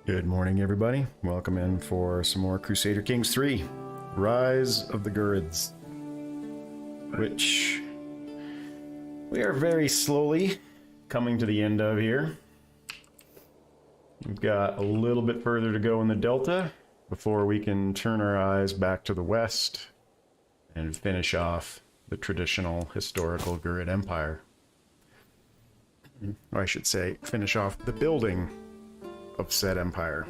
Good morning, everybody. Welcome in for some more Crusader Kings 3, Rise of the Ghurids, which we are very slowly coming to the end of here. We've got a little bit further to go in the Delta before we can turn our eyes back to the west and finish off the traditional historical Ghurid Empire. Or I should say, finish off the building of said empire.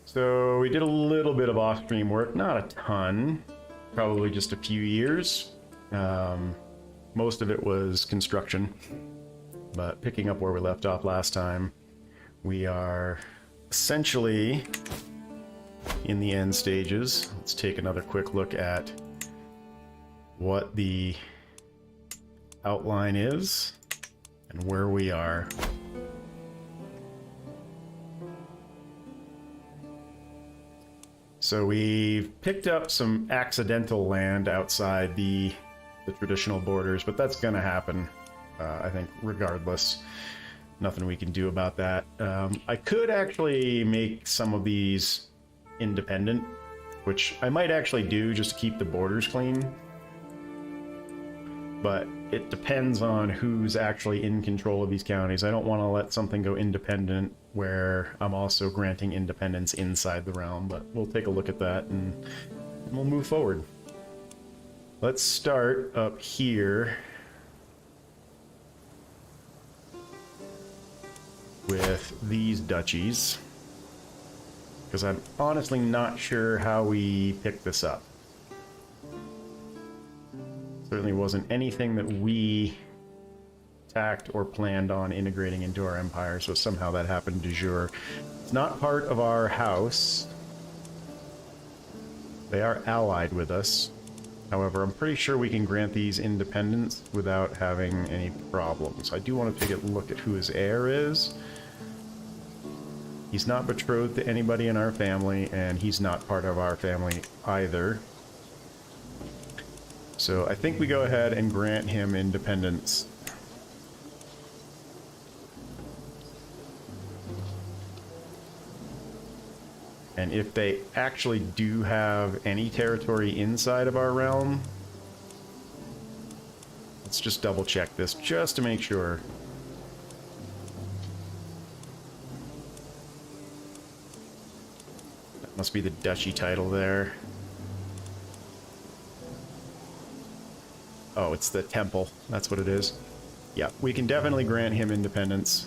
So we did a little bit of off-stream work, not a ton, probably just a few years. Most of it was construction, but picking up where we left off last time, we are essentially in the end stages. Let's take another quick look at what the outline is and where we are. So we've picked up some accidental land outside the traditional borders, but that's going to happen, I think, regardless. Nothing we can do about that. I could actually make some of these independent, which I might actually do just to keep the borders clean. But it depends on who's actually in control of these counties. I don't want to let something go independent where I'm also granting independence inside the realm, but we'll take a look at that and we'll move forward. Let's start up here with these duchies, because I'm honestly not sure how we pick this up. Certainly wasn't anything that we tacked or planned on integrating into our empire, so somehow that happened de jure. It's not part of our house. They are allied with us. However, I'm pretty sure we can grant these independence without having any problems. I do want to take a look at who his heir is. He's not betrothed to anybody in our family, and he's not part of our family either. So I think we go ahead and grant him independence. And if they actually do have any territory inside of our realm, let's just double check this just to make sure. That must be the duchy title there. Oh, it's the temple. That's what it is. Yeah, we can definitely grant him independence.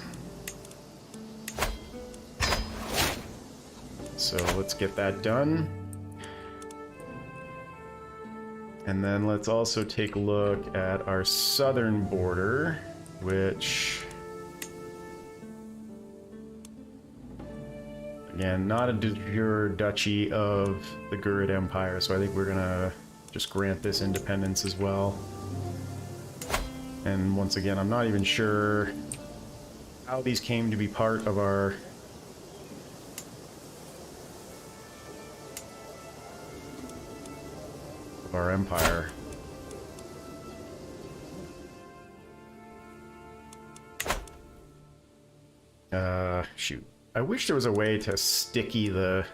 So let's get that done. And then let's also take a look at our southern border, which, again, not a de jure duchy of the Ghurid Empire, so I think we're gonna just grant this independence as well. And once again, I'm not even sure how these came to be part of our empire. Shoot. I wish there was a way to sticky the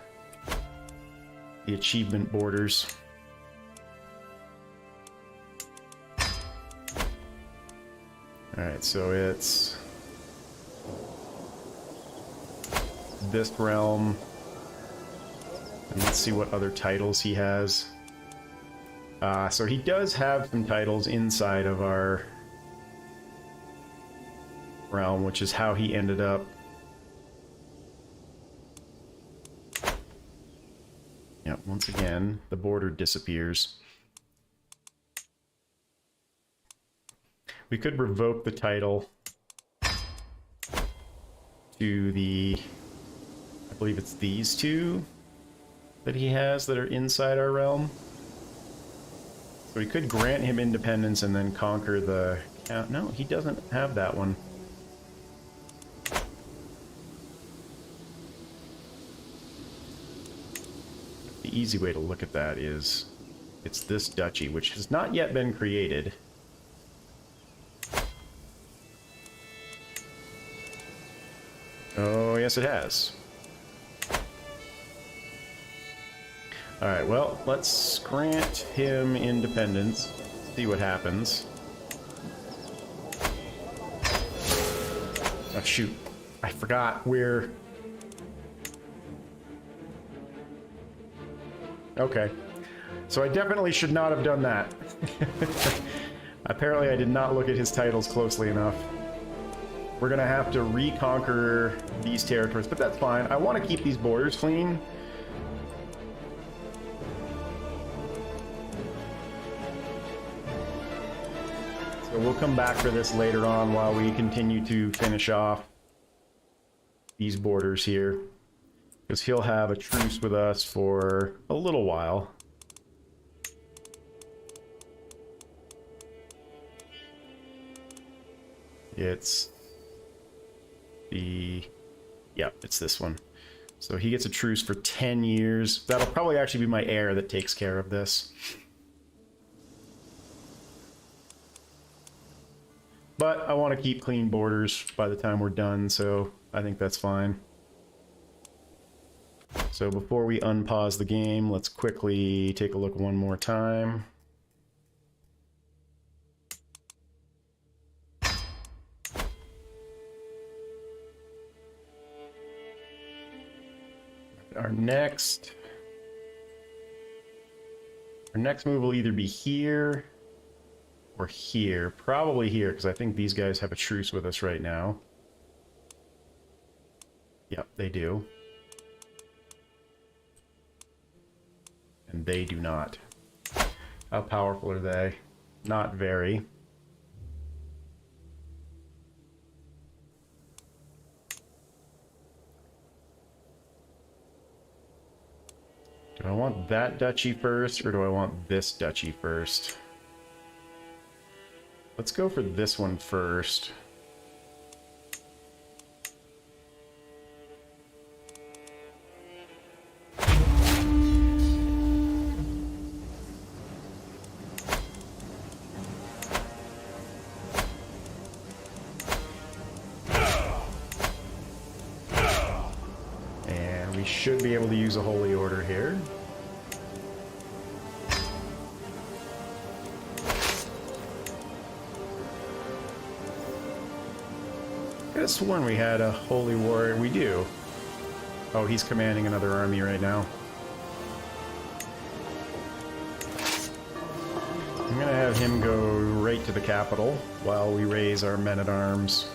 achievement borders. Alright, so it's this realm. And let's see what other titles he has. So he does have some titles inside of our realm, which is how he ended up. Yeah, once again, the border disappears. We could revoke the title to the, I believe it's these two that he has that are inside our realm. So we could grant him independence and then conquer the... no, he doesn't have that one. The easy way to look at that is it's this duchy, which has not yet been created. Oh, yes it has. Alright, well, let's grant him independence. See what happens. Oh, shoot. I forgot we're... Okay. So I definitely should not have done that. Apparently I did not look at his titles closely enough. We're gonna have to reconquer these territories, but that's fine. I want to keep these borders clean. So we'll come back for this later on while we continue to finish off these borders here. Because he'll have a truce with us for a little while. It's the... Yep, it's this one. So he gets a truce for 10 years. That'll probably actually be my heir that takes care of this. But I want to keep clean borders by the time we're done, so I think that's fine. So before we unpause the game, let's quickly take a look one more time. Our next move will either be here or here. Probably here, because I think these guys have a truce with us right now. Yep, they do. And they do not. How powerful are they? Not very. Do I want that duchy first, or do I want this duchy first? Let's go for this one first. And we should be able to use a holy order here. I could have sworn we had a holy warrior. We do. Oh, he's commanding another army right now. I'm gonna have him go right to the capital while we raise our men-at-arms.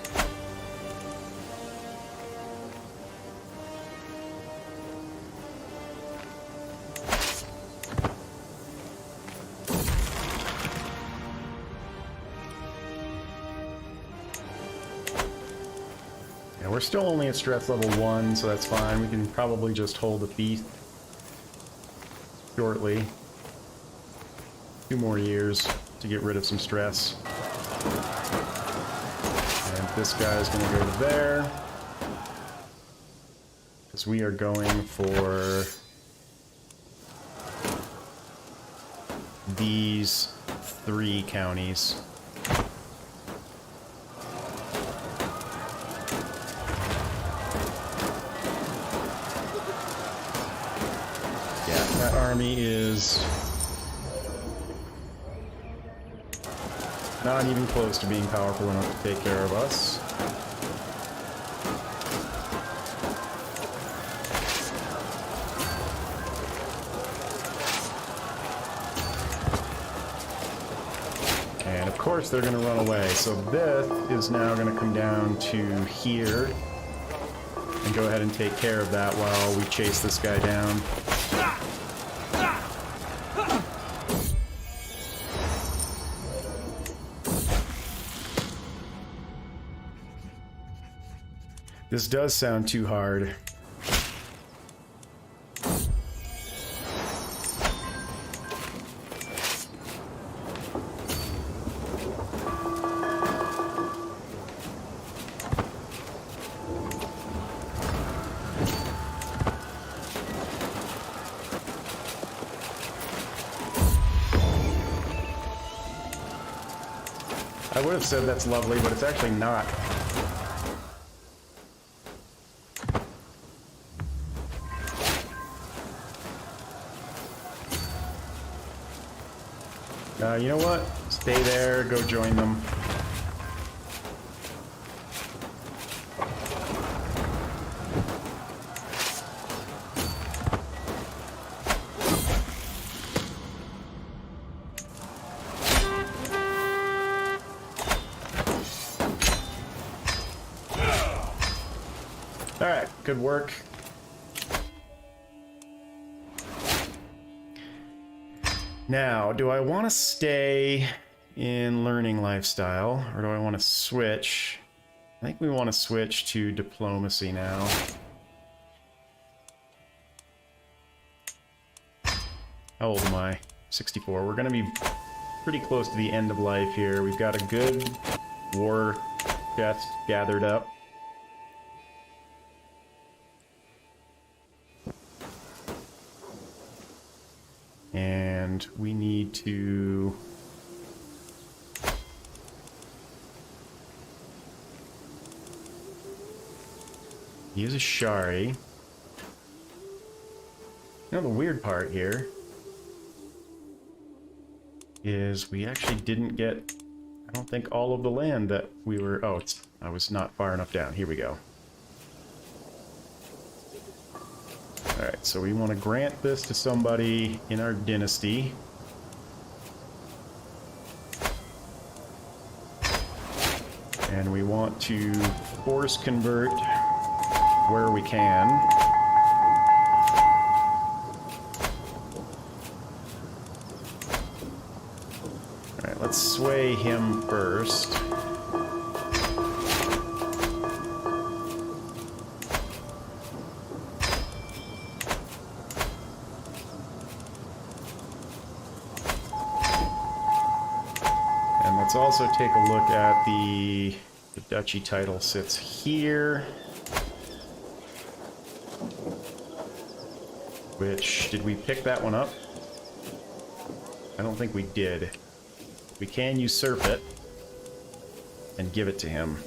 We're still only at stress level 1, so that's fine. We can probably just hold a feast shortly. 2 more years to get rid of some stress. And this guy's going to go to there. Because we are going for these 3 counties. Army is not even close to being powerful enough to take care of us. And of course they're going to run away, so this is now going to come down to here and go ahead and take care of that while we chase this guy down. This does sound too hard. I would have said that's lovely, but it's actually not. You know what? Stay there, go join them. Alright, good work. Now, do I want to stay in learning lifestyle, or do I want to switch? I think we want to switch to diplomacy now. How old am I? 64. We're going to be pretty close to the end of life here. We've got a good war chest gathered up. And we need to use a Shari. You know, the weird part here is we actually didn't get, I don't think, all of the land that we were... Oh, I was not far enough down. Here we go. Alright, so we want to grant this to somebody in our dynasty. And we want to force convert where we can. Alright, let's sway him first. Let's also take a look at the duchy title sits here. Which, did we pick that one up? I don't think we did. We can usurp it and give it to him.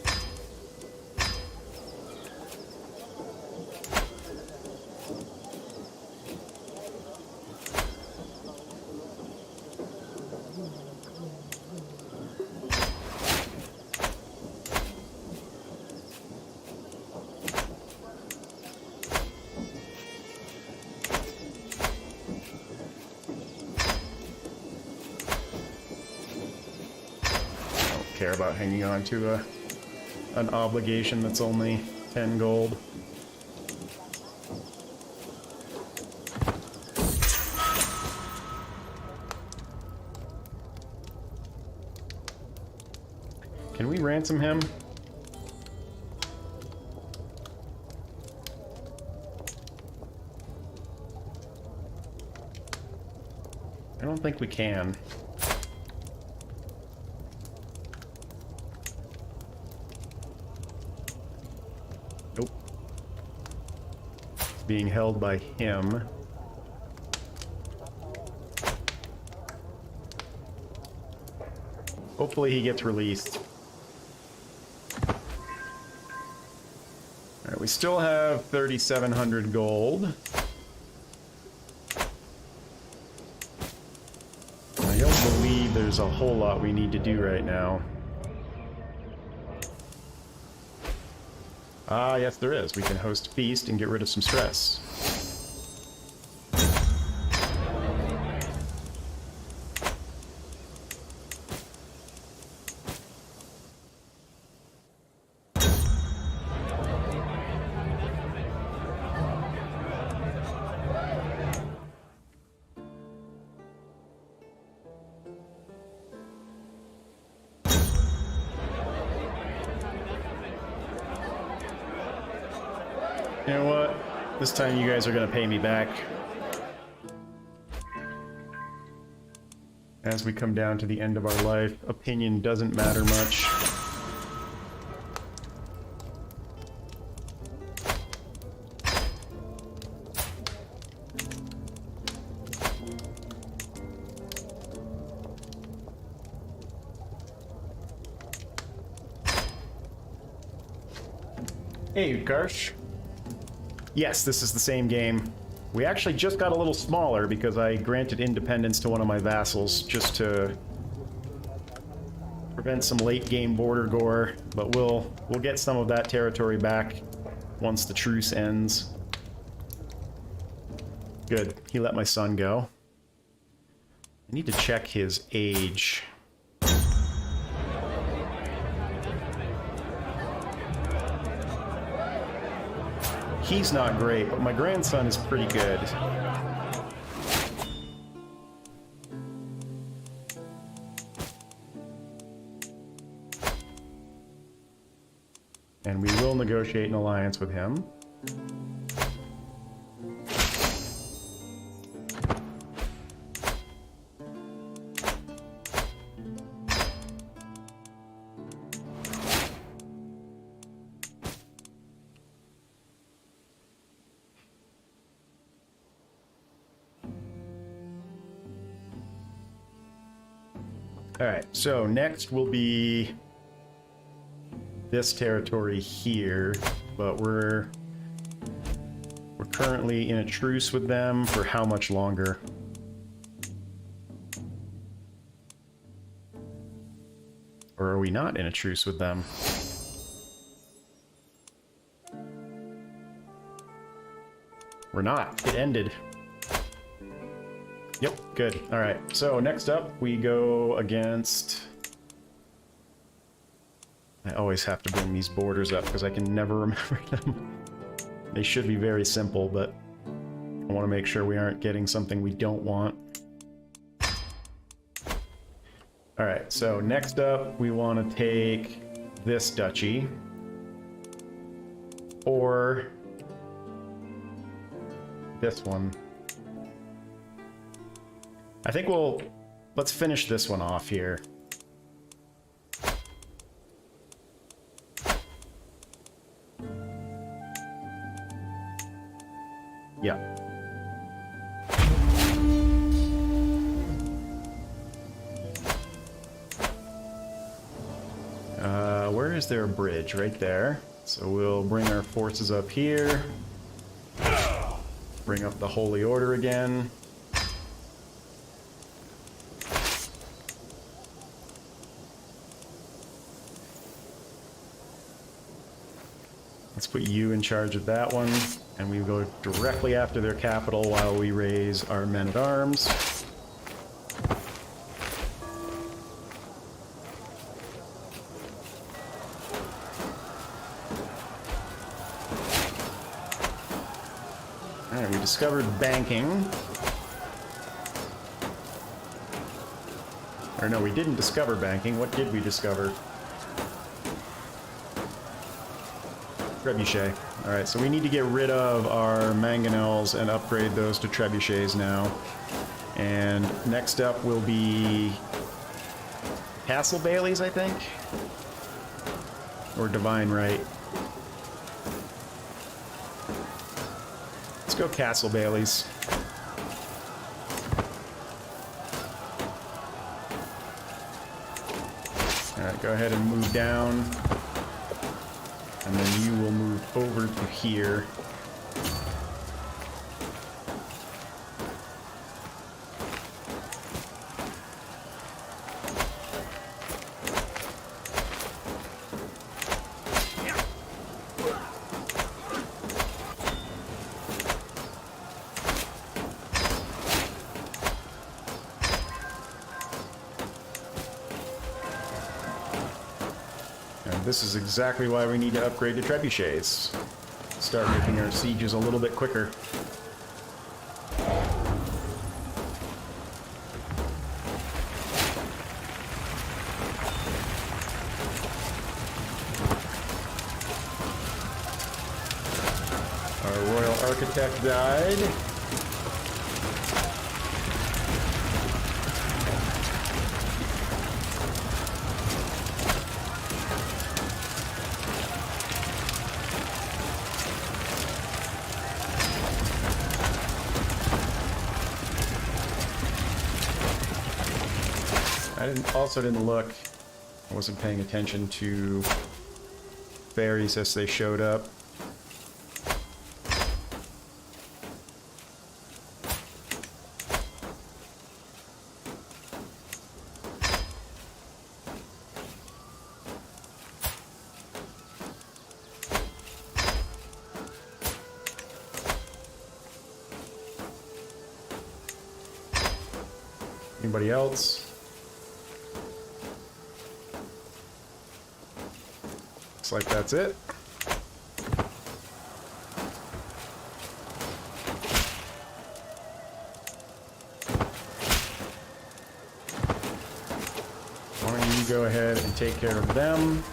Care about hanging on to an obligation that's only 10 gold. Can we ransom him? I don't think we can. Nope. It's being held by him. Hopefully he gets released. Alright, we still have 3,700 gold. I don't believe there's a whole lot we need to do right now. Ah, yes there is. We can host a feast and get rid of some stress. You know what? This time you guys are gonna pay me back. As we come down to the end of our life, opinion doesn't matter much. Hey, Karsh. Yes, this is the same game. We actually just got a little smaller because I granted independence to one of my vassals just to prevent some late game border gore, but we'll get some of that territory back once the truce ends. Good. He let my son go. I need to check his age. He's not great, but my grandson is pretty good. And we will negotiate an alliance with him. Alright, so next will be this territory here, but we're currently in a truce with them for how much longer? Or are we not in a truce with them? We're not. It ended. Yep, good. Alright, so next up we go against... I always have to bring these borders up because I can never remember them. They should be very simple, but I want to make sure we aren't getting something we don't want. Alright, so next up we want to take this duchy. Or this one. I think let's finish this one off here. Yeah. Where is there a bridge? Right there. So we'll bring our forces up here. Bring up the Holy Order again. Let's put you in charge of that one, and we go directly after their capital while we raise our men-at-arms. Alright, we discovered banking. Or no, we didn't discover banking. What did we discover? Trebuchet. Alright, so we need to get rid of our mangonels and upgrade those to trebuchets now. And next up will be Castle Baileys, I think? Or Divine Right. Let's go Castle Baileys. Alright, go ahead and move down. And then you will move over to here. This is exactly why we need to upgrade to trebuchets. Start making our sieges a little bit quicker. Our royal architect died. Also didn't look. I wasn't paying attention to fairies as they showed up. Anybody else? Looks like that's it. Why don't you go ahead and take care of them?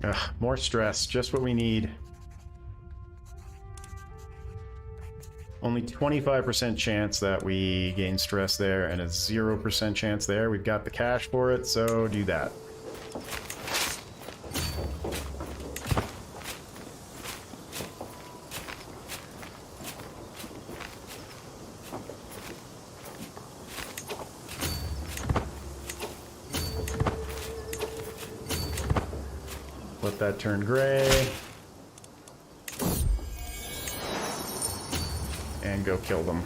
Ugh, more stress, just what we need. Only 25% chance that we gain stress there, and a 0% chance there. We've got the cash for it, so do that. Let that turn gray. And go kill them.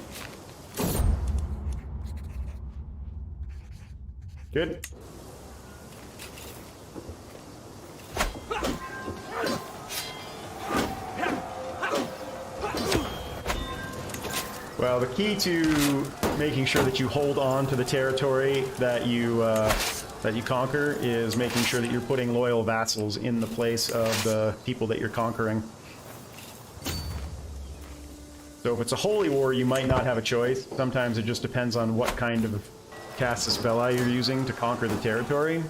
Good. Well, the key to making sure that you hold on to the territory that you conquer is making sure that you're putting loyal vassals in the place of the people that you're conquering. So if it's a holy war, you might not have a choice. Sometimes it just depends on what kind of cast a spell you're using to conquer the territory.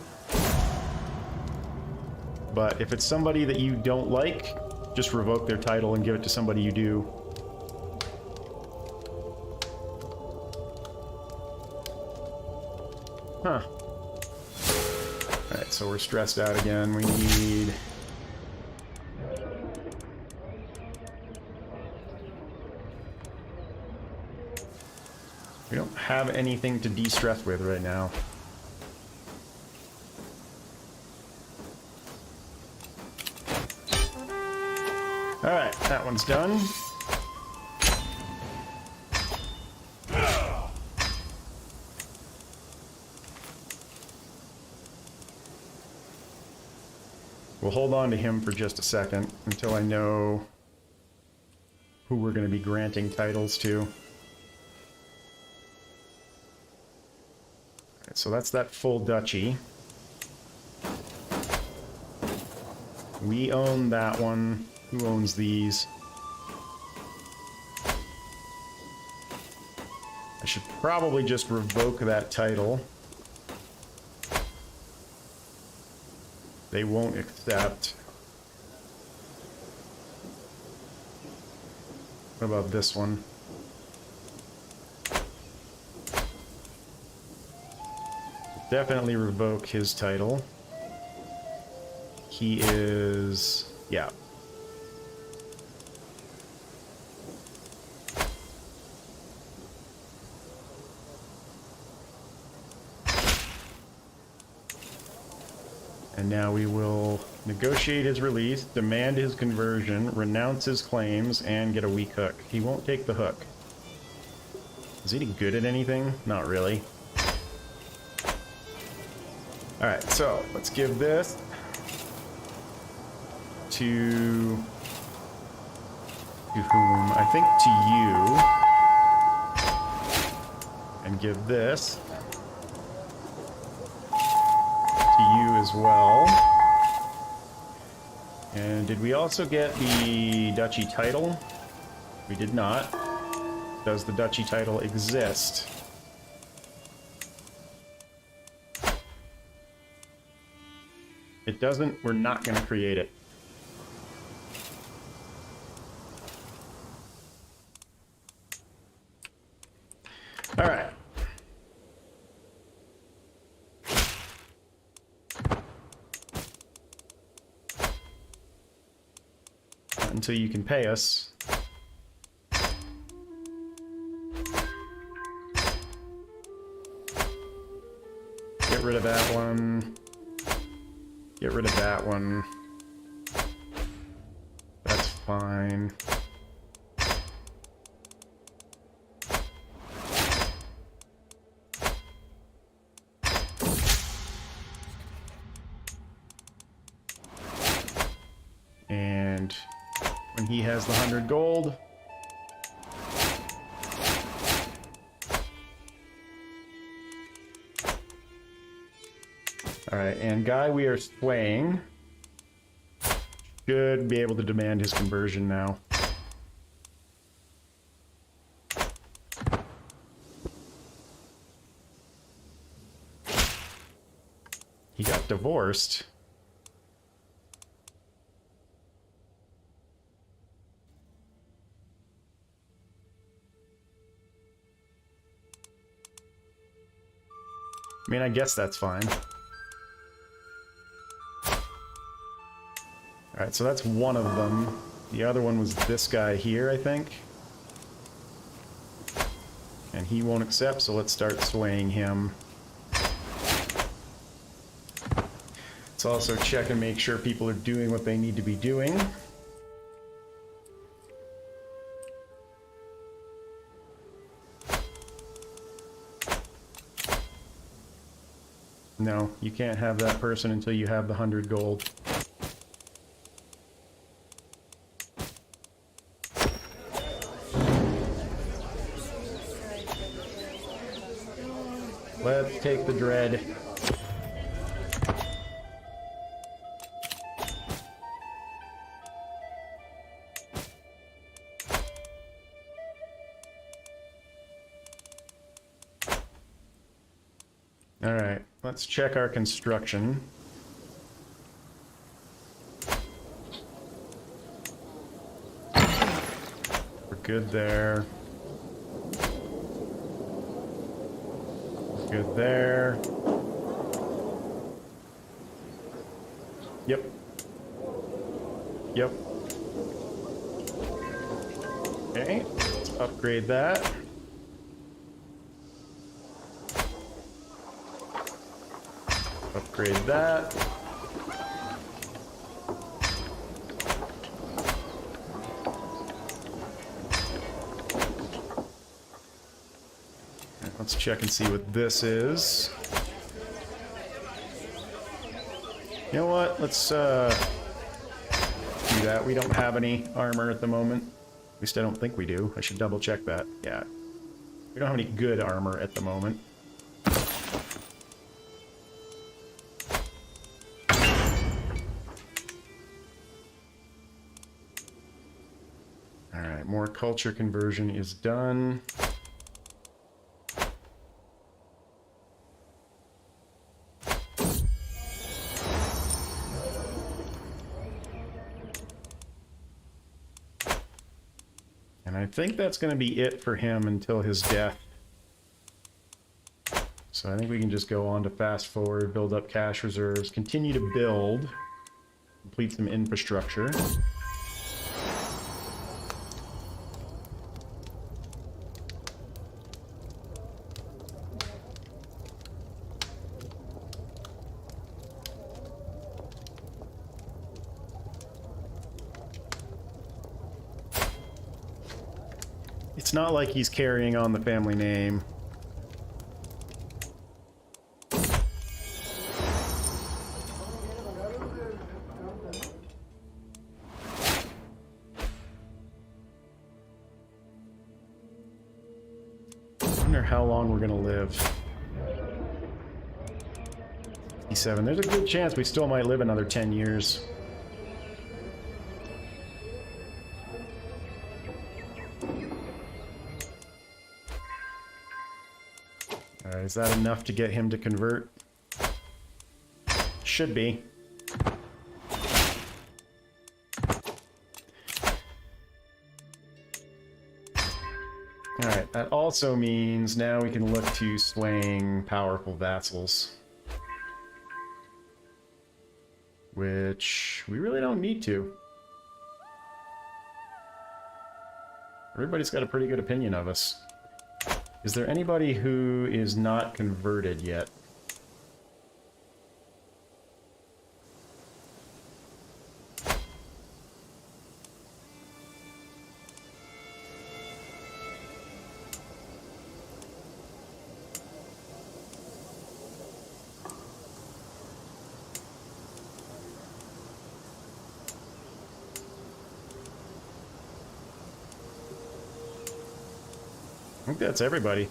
But if it's somebody that you don't like, just revoke their title and give it to somebody you do. Huh. Alright, so we're stressed out again. We need... We don't have anything to de-stress with right now. Alright, that one's done. We'll hold on to him for just a second until I know who we're going to be granting titles to. So that's that full duchy. We own that one. Who owns these? I should probably just revoke that title. They won't accept. What about this one? Definitely revoke his title. He is... yeah. And now we will negotiate his release, demand his conversion, renounce his claims, and get a weak hook. He won't take the hook. Is he good at anything? Not really. Alright, so let's give this to whom? I think to you. And give this to you as well. And did we also get the duchy title? We did not. Does the duchy title exist? It doesn't. We're not going to create it. All right. Until you can pay us. Get rid of that one. Get rid of that one. fine. And when he has the 100 gold, alright, and guy we are swaying should be able to demand his conversion now. He got divorced. I mean, I guess that's fine. Alright, so that's one of them. The other one was this guy here, I think. And he won't accept, so let's start swaying him. Let's also check and make sure people are doing what they need to be doing. No, you can't have that person until you have the 100 gold. Let's take the dread. Alright, let's check our construction. We're good there. Good there. Yep. Yep. Okay, let's upgrade that. Upgrade that. Let's check and see what this is. You know what? Let's do that. We don't have any armor at the moment. At least I don't think we do. I should double check that. Yeah. We don't have any good armor at the moment. Alright, more culture conversion is done. And I think that's going to be it for him until his death. So I think we can just go on to fast forward, build up cash reserves, continue to build, complete some infrastructure. It's not like he's carrying on the family name. I wonder how long we're gonna live. 57. There's a good chance we still might live another 10 years. Is that enough to get him to convert? Should be. Alright, that also means now we can look to swaying powerful vassals. Which we really don't need to. Everybody's got a pretty good opinion of us. Is there anybody who is not converted yet? think that's everybody.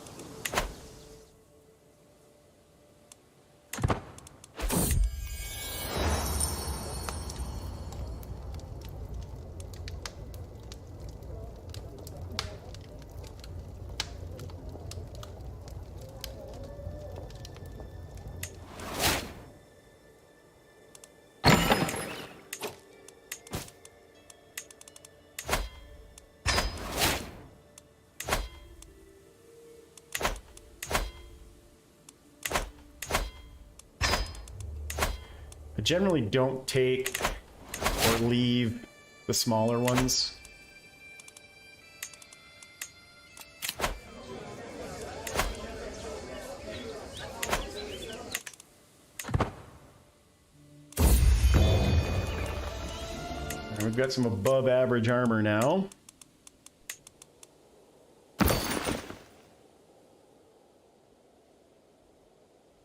I generally don't take or leave the smaller ones. And we've got some above average armor now.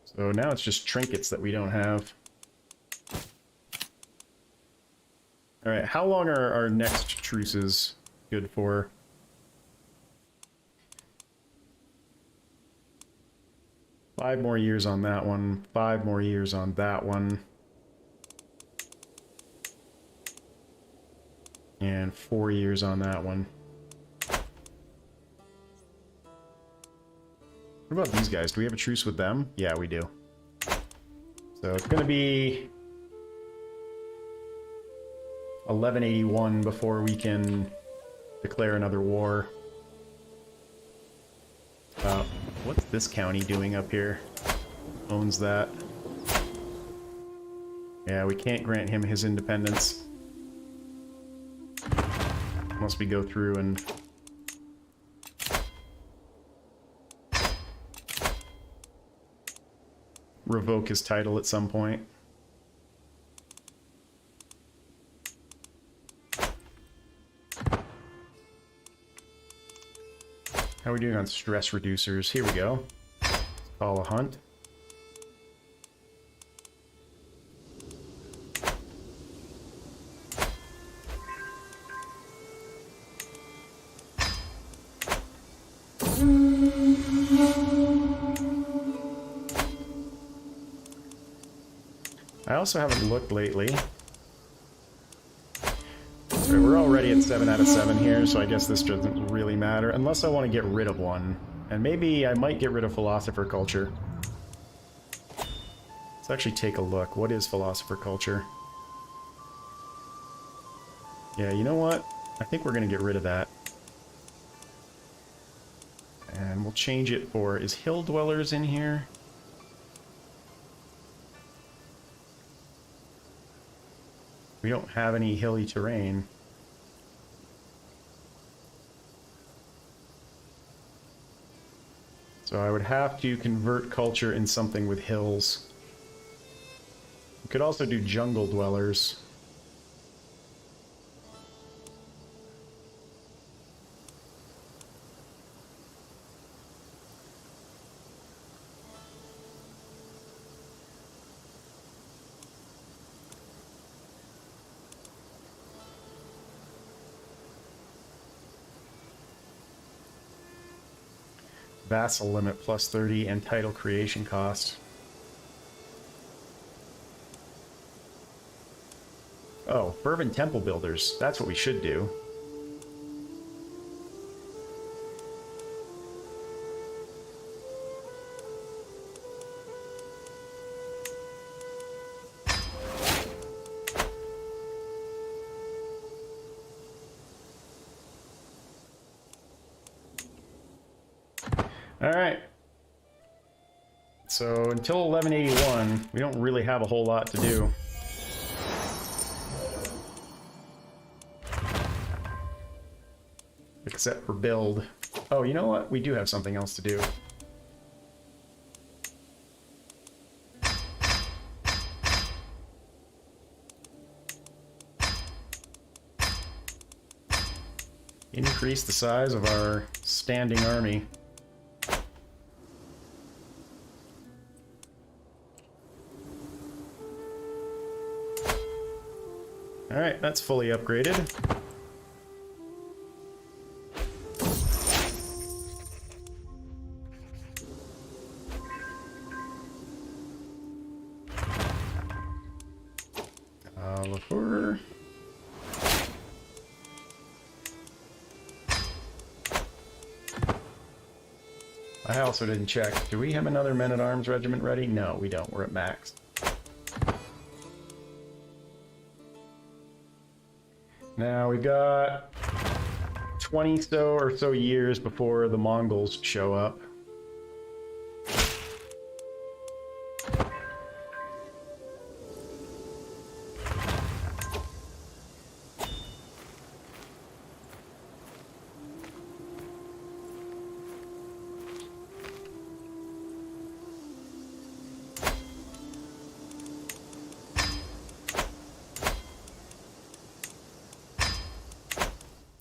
So now it's just trinkets that we don't have. Alright, how long are our next truces good for? Five more years on that one, 5 more years on that one. And 4 years on that one. What about these guys? Do we have a truce with them? Yeah, we do. So it's going to be 1181 before we can declare another war. What's this county doing up here? Owns that. Yeah, we can't grant him his independence. Unless we go through and revoke his title at some point. How are we doing on stress reducers? Here we go. Let's call a hunt. I also haven't looked lately. Okay, we're already at 7 out of 7 here, so I guess this doesn't really matter, unless I want to get rid of one. And maybe I might get rid of Philosopher Culture. Let's actually take a look. What is Philosopher Culture? Yeah, you know what? I think we're going to get rid of that. And we'll change it for... Is Hill Dwellers in here? We don't have any hilly terrain. So I would have to convert culture in something with hills. We could also do jungle dwellers. Vassal limit plus 30 and title creation cost. Oh, fervent temple builders. That's what we should do. Alright. So until 1181, we don't really have a whole lot to do. Except for build. Oh, you know what? We do have something else to do. Increase the size of our standing army. Alright, that's fully upgraded. Lafleur. I also didn't check. Do we have another men-at-arms regiment ready? No, we don't. We're at max. Now we've got 20 or so years before the Mongols show up.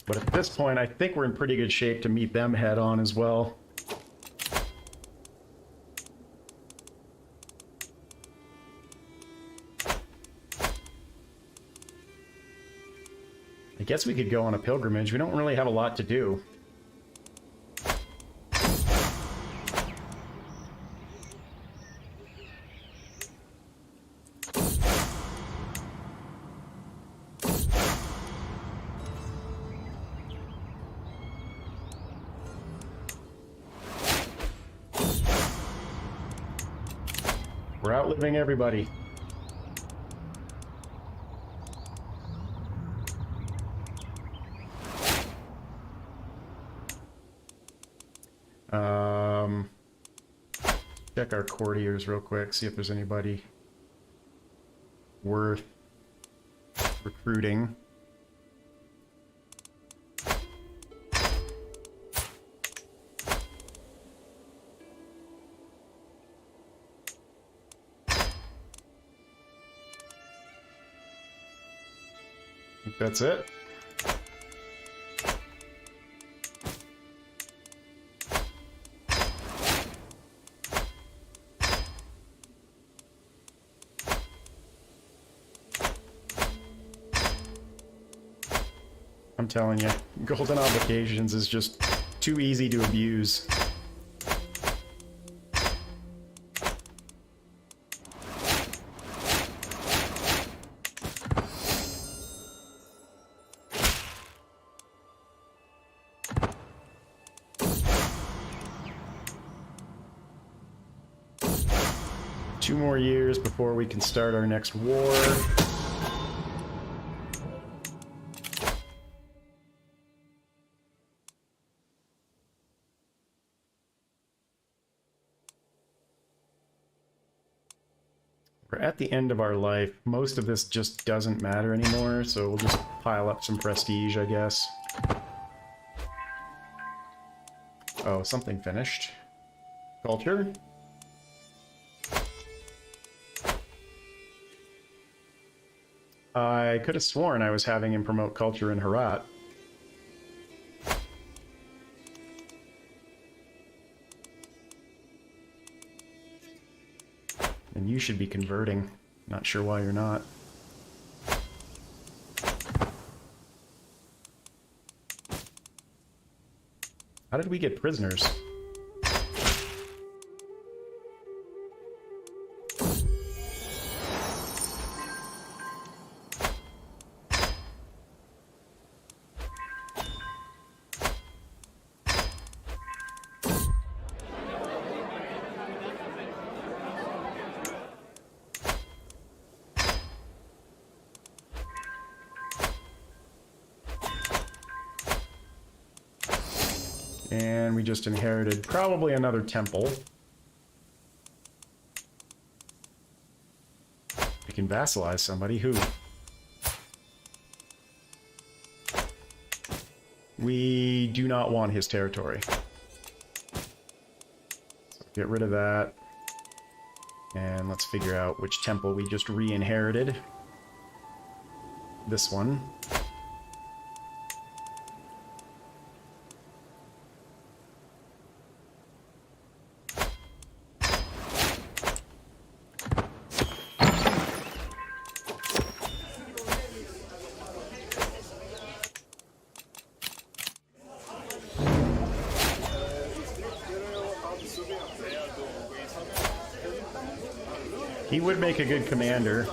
But at this point, I think we're in pretty good shape to meet them head on as well. I guess we could go on a pilgrimage. We don't really have a lot to do. We're outliving everybody. Check our courtiers real quick, see if there's anybody worth recruiting. I think that's it. I'm telling you, golden obligations is just too easy to abuse. Two more years before we can start our next war. We're at the end of our life. Most of this just doesn't matter anymore, so we'll just pile up some prestige, I guess. Oh, something finished. Culture. I could have sworn I was having him promote culture in Herat. And you should be converting. Not sure why you're not. How did we get prisoners? And we just inherited probably another temple. We can vassalize somebody. Who? We do not want his territory. So get rid of that. And let's figure out which temple we just re-inherited. This one. He would make a good commander.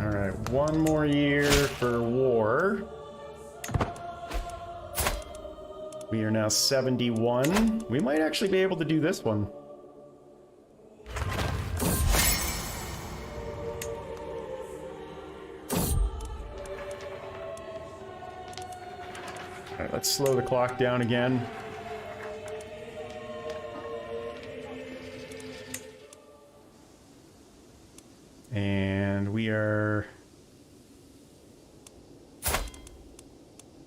Alright, one more year for war. We are now 71. We might actually be able to do this one. Alright, let's slow the clock down again. And we are...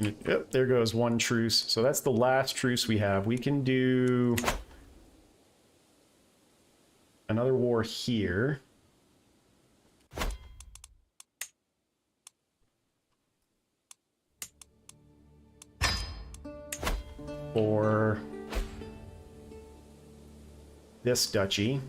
Yep, there goes one truce. So that's the last truce we have. We can do another war here. For this duchy.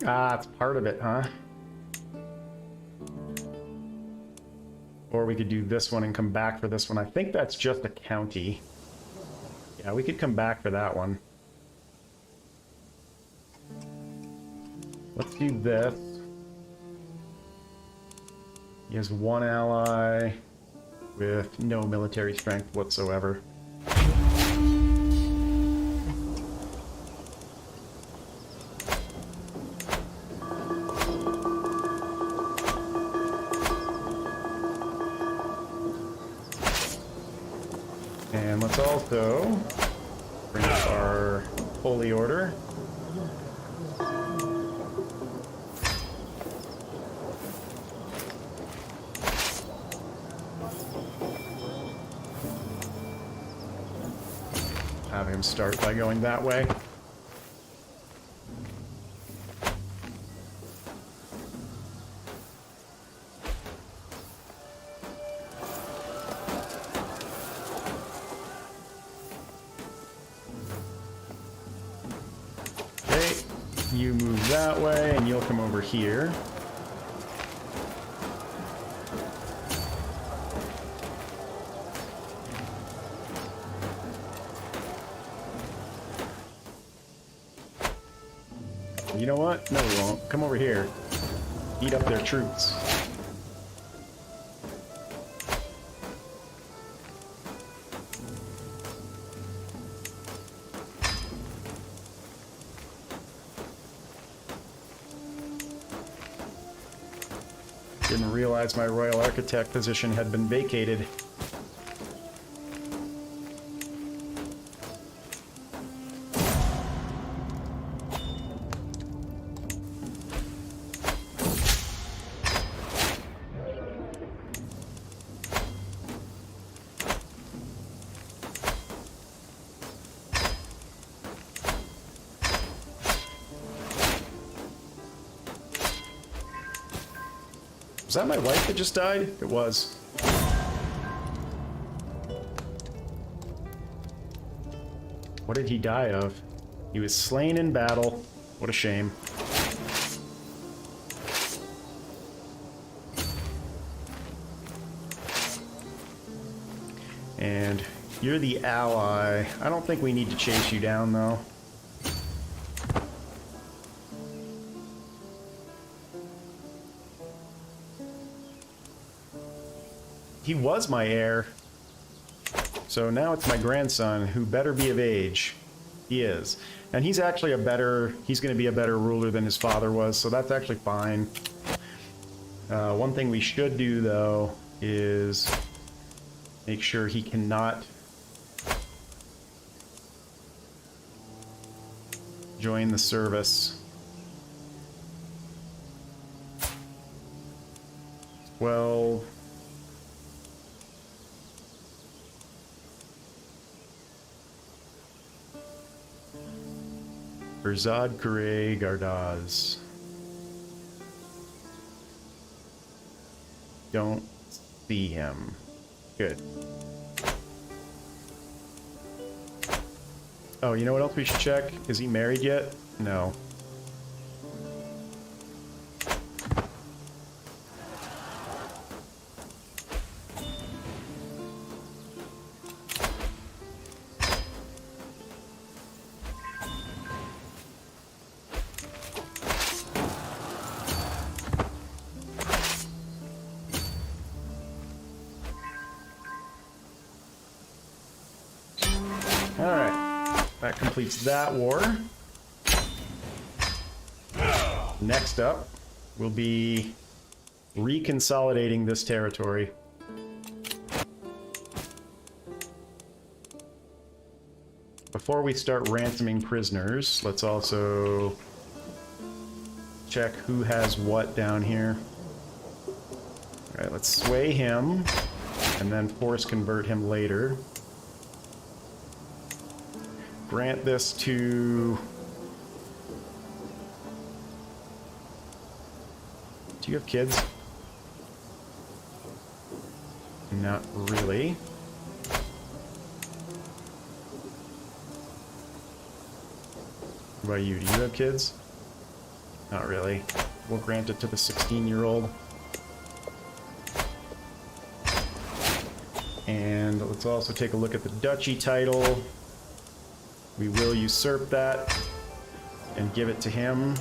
Ah, it's part of it, huh? Or we could do this one and come back for this one. I think that's just a county. Yeah, we could come back for that one. Let's do this. He has one ally with no military strength whatsoever. And let's also bring up our holy order. Have him start by going that way. You move that way, and you'll come over here. You know what? No, we won't. Come over here. Eat up their troops. Didn't realize my Royal Architect position had been vacated. Was that my wife that just died? It was. What did he die of? He was slain in battle. What a shame. And you're the ally. I don't think we need to chase you down, though. He was my heir. So now it's my grandson, who better be of age. He is. And he's actually he's going to be a better ruler than his father was, so that's actually fine. One thing we should do, though, is make sure he cannot join the service. Well... Berzad Kure Gardaz. Don't see him. Good. Oh, you know what else we should check? Is he married yet? No. completes that war. Next up will be reconsolidating this territory. Before we start ransoming prisoners, let's also check who has what down here. All right, let's sway him and then force convert him later. Grant this to... Do you have kids? Not really. What about you? Do you have kids? Not really. We'll grant it to the 16-year-old. And let's also take a look at the duchy title. We will usurp that and give it to him.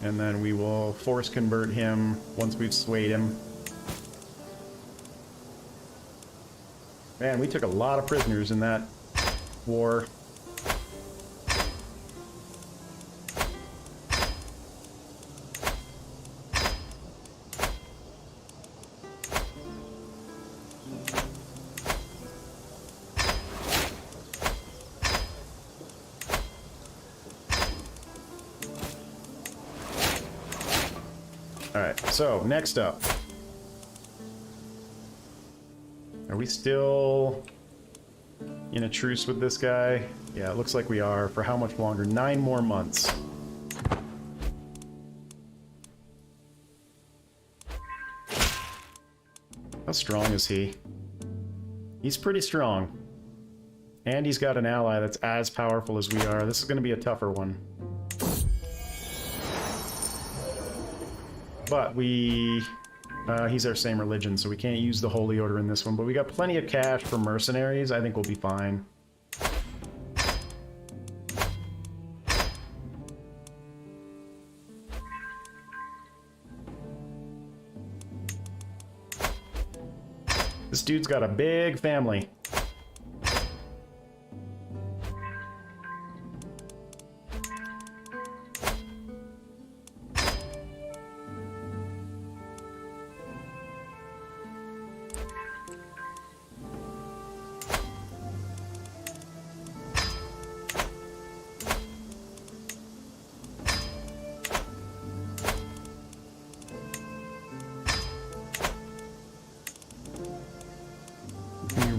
And then we will force convert him once we've swayed him. Man, we took a lot of prisoners in that war. Alright, so next up. Are we still in a truce with this guy? Yeah, it looks like we are. For how much longer? 9 more months. How strong is he? He's pretty strong. And he's got an ally that's as powerful as we are. This is going to be a tougher one. But he's our same religion, so we can't use the Holy Order in this one. But we got plenty of cash for mercenaries. I think we'll be fine. This dude's got a big family.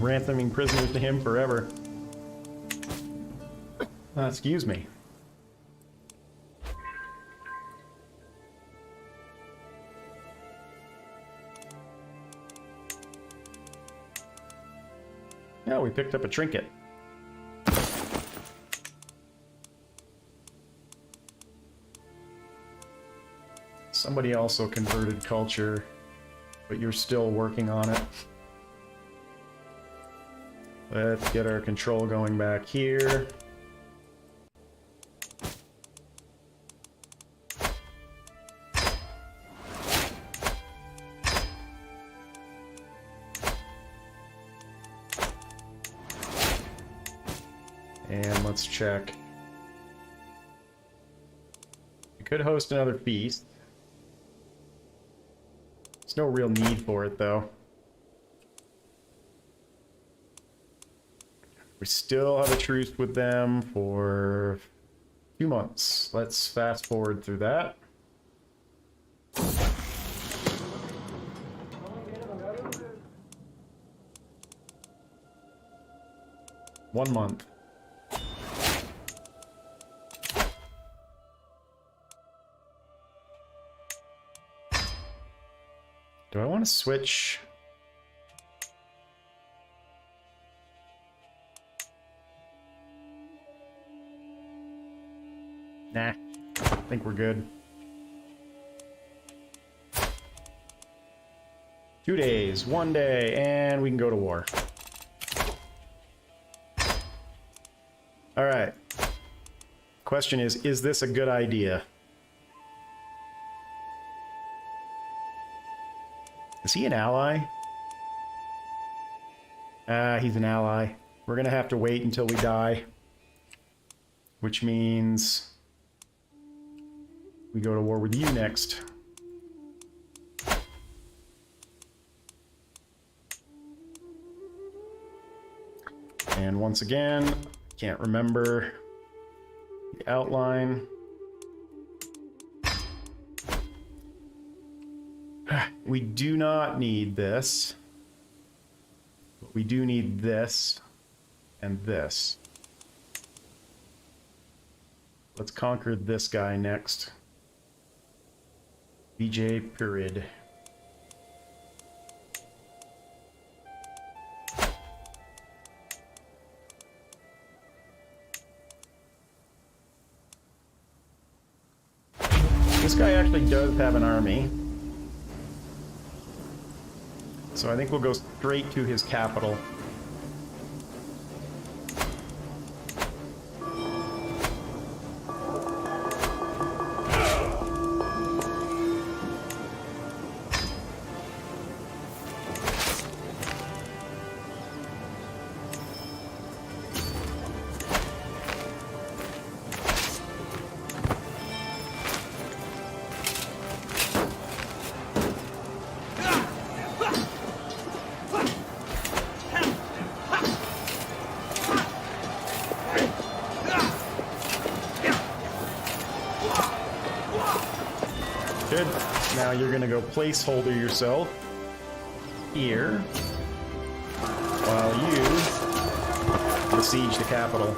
Ransoming prisoners to him forever. Excuse me. Yeah, we picked up a trinket. Somebody also converted culture, but you're still working on it. Let's get our control going back here. And let's check. We could host another feast. There's no real need for it, though. We still have a truce with them for 2 months. Let's fast forward through that. One month. Do I want to switch? Nah, I think we're good. 2 days, 1 day, and we can go to war. Alright. Question is this a good idea? Is he an ally? He's an ally. We're gonna have to wait until we die. Which means we go to war with you next. And once again, can't remember the outline. We do not need this. But we do need this and this. Let's conquer this guy next. BJ Period. This guy actually does have an army. So I think we'll go straight to his capital. Good. Now you're gonna go placeholder yourself here while you besiege the capital.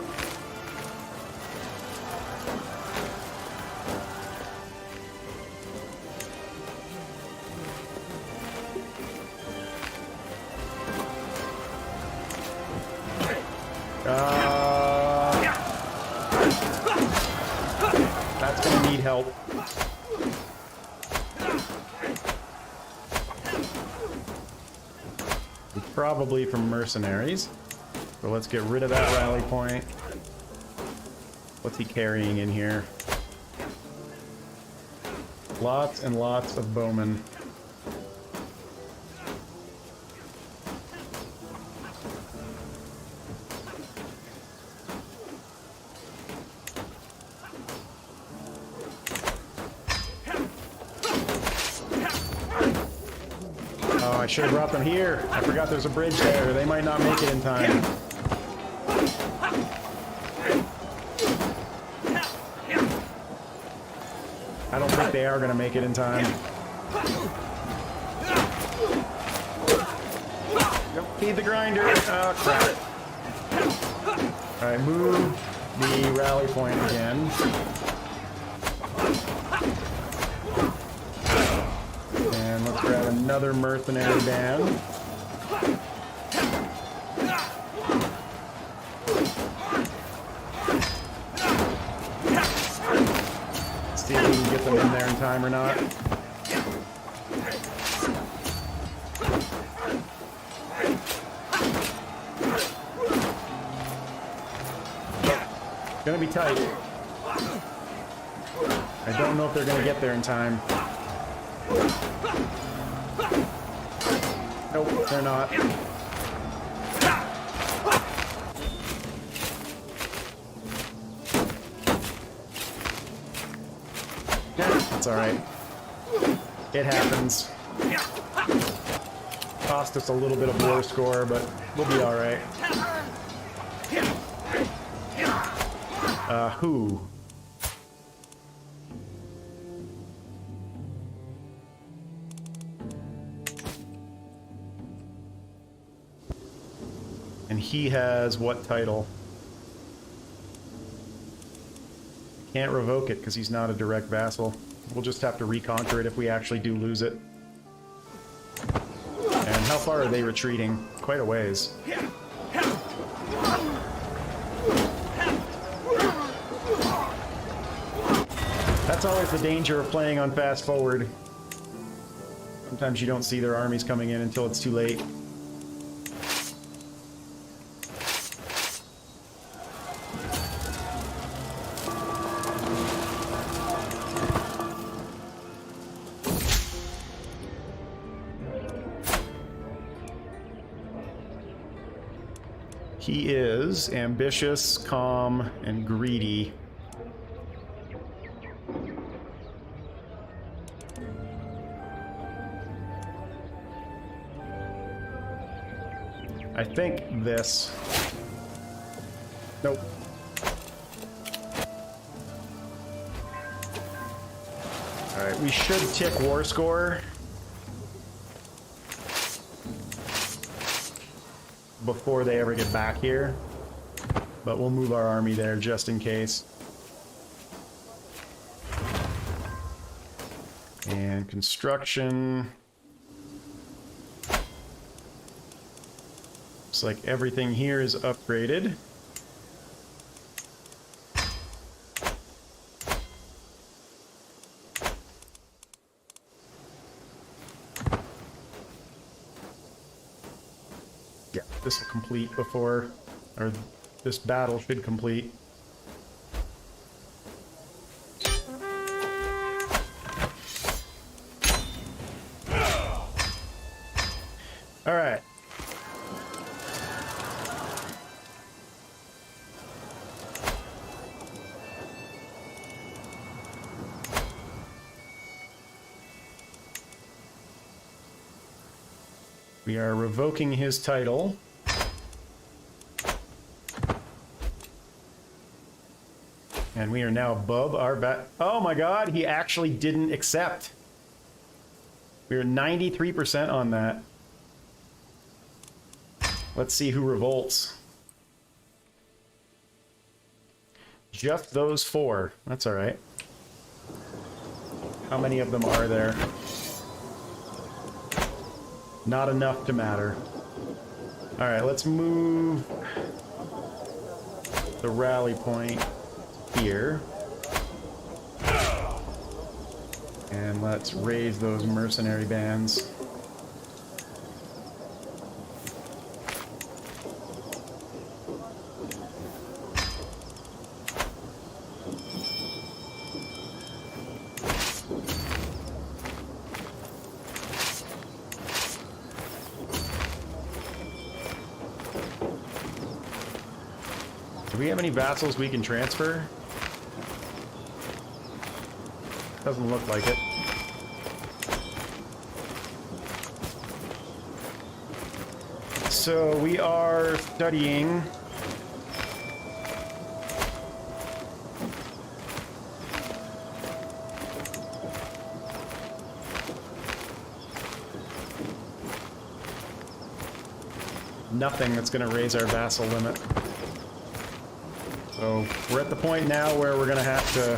That's gonna need help. Probably from mercenaries. So let's get rid of that rally point. What's he carrying in here? Lots and lots of bowmen. I should have brought them here. I forgot there's a bridge there. They might not make it in time. I don't think they are going to make it in time. Don't feed the grinder. Oh, crap. Alright, move the rally point again. And let's grab another mercenary band. Let's see if we can get them in there in time or not. It's gonna be tight. I don't know if they're gonna get there in time. Nope, they're not. That's alright. It happens. Cost us a little bit of war score, but we'll be alright. Who? And he has what title? Can't revoke it because he's not a direct vassal. We'll just have to reconquer it if we actually do lose it. And how far are they retreating? Quite a ways. That's always the danger of playing on fast forward. Sometimes you don't see their armies coming in until it's too late. He is ambitious, calm, and greedy. I think this... Nope. Alright, we should tick war score before they ever get back here. But we'll move our army there just in case. And construction... Looks like everything here is upgraded. Yeah, this will complete before, or this battle should complete. All right. We are revoking his title. And we are now above our oh my god, he actually didn't accept. We are 93% on that. Let's see who revolts. Just those 4. That's alright. How many of them are there? Not enough to matter. Alright, let's move the rally point here. And let's raise those mercenary bands. Do we have any vassals we can transfer? Doesn't look like it. So we are studying nothing that's going to raise our vassal limit. So we're at the point now where we're going to have to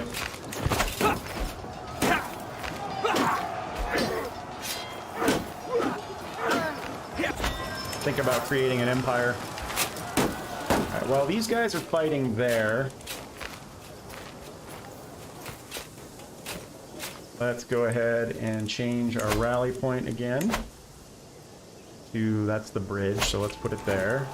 think about creating an empire. Alright, well, these guys are fighting there. Let's go ahead and change our rally point again to, that's the bridge, so let's put it there.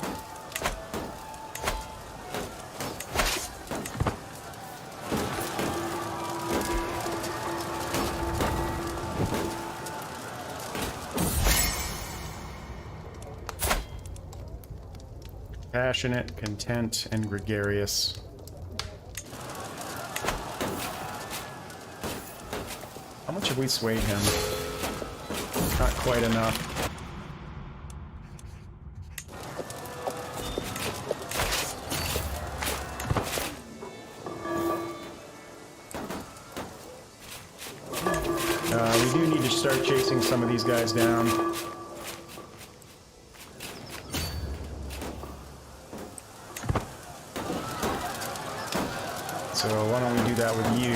Passionate, content, and gregarious. How much have we swayed him? Not quite enough. We do need to start chasing some of these guys down. So why don't we do that with you?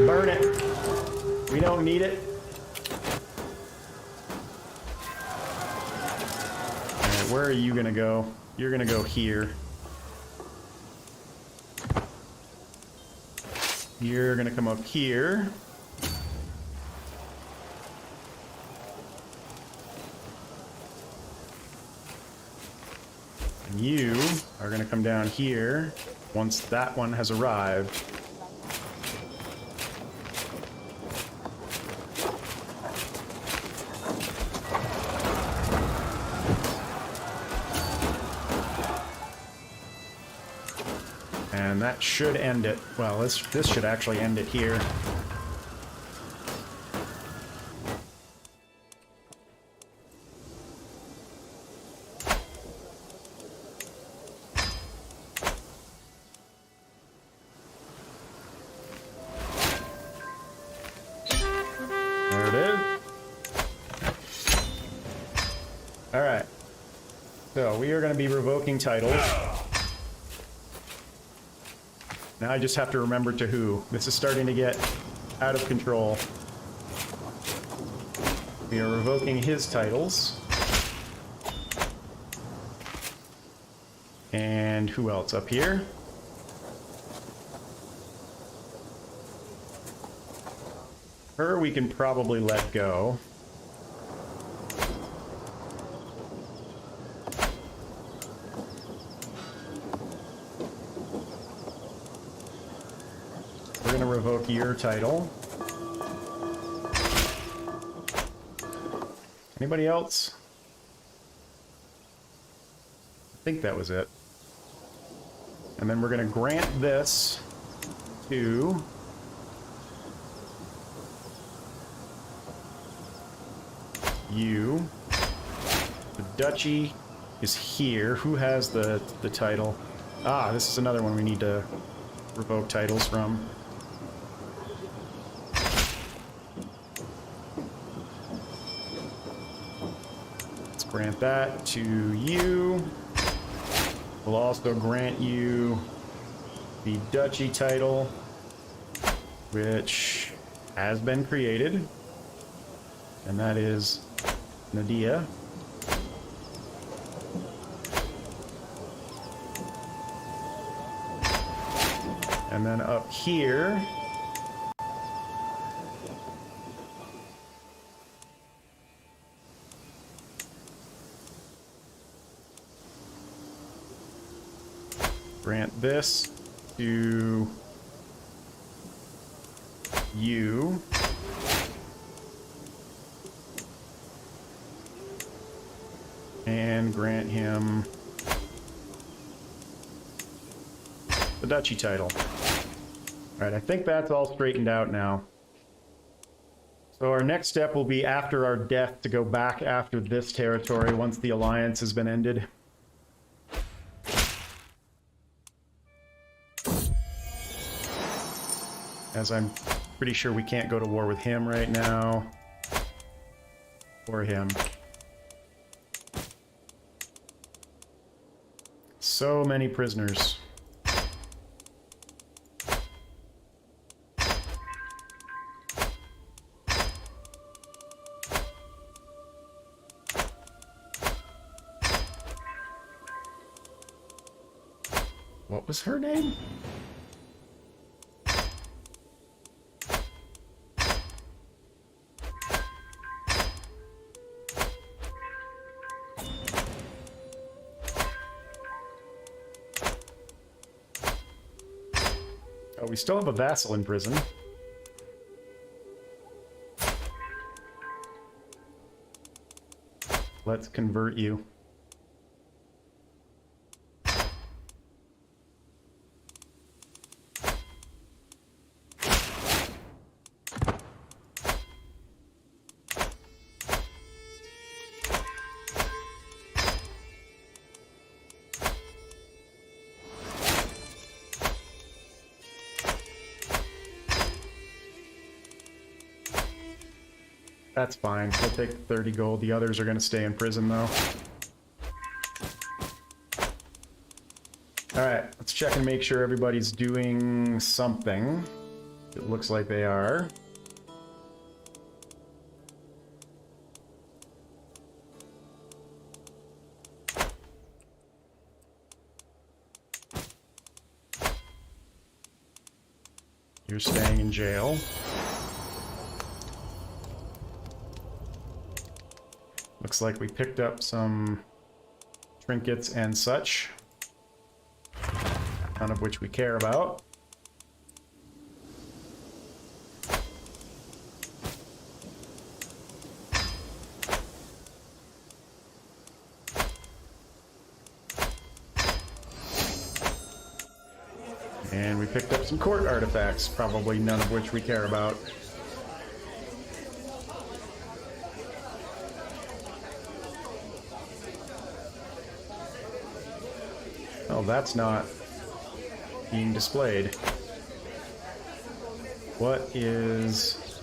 Burn it. We don't need it. Where are you gonna go? You're gonna go here. You're gonna come up here. And you are gonna come down here once that one has arrived. And that should end it. Well, this should actually end it here. There it is. All right. So we are going to be revoking titles. Now I just have to remember to who. This is starting to get out of control. We are revoking his titles. And who else up here? Her we can probably let go. We're going to revoke your title. Anybody else? I think that was it. And then we're going to grant this to you. The duchy is here. Who has the title? Ah, this is another one we need to revoke titles from. Let's grant that to you. We'll also grant you the duchy title, which has been created, and that is Nadia. And then up here, grant this to you. And grant him the duchy title. Alright, I think that's all straightened out now. So our next step will be after our death to go back after this territory once the alliance has been ended. As I'm pretty sure we can't go to war with him right now. Or him. So many prisoners. What was her name? Oh, we still have a vassal in prison. Let's convert you. That's fine. We'll take 30 gold. The others are going to stay in prison, though. Alright, let's check and make sure everybody's doing something. It looks like they are. You're staying in jail. Looks like we picked up some trinkets and such, none of which we care about. And we picked up some court artifacts, probably none of which we care about. Oh, that's not being displayed. What is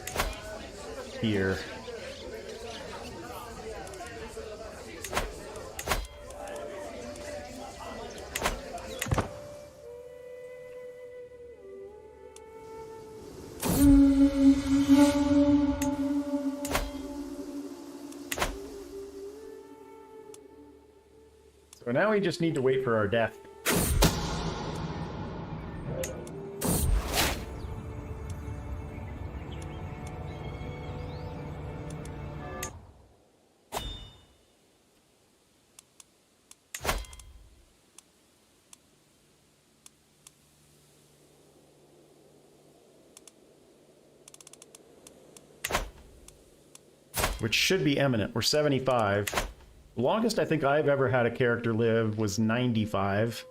here? So now we just need to wait for our death. Which should be imminent. We're 75. The longest I think I've ever had a character live was 95.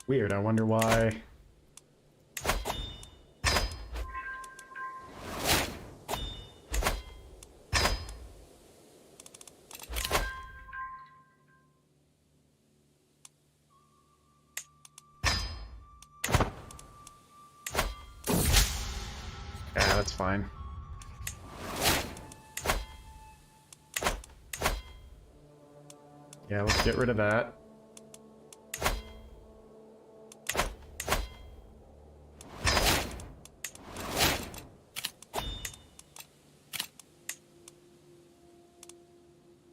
Weird, I wonder why. Yeah, that's fine. Yeah, let's get rid of that.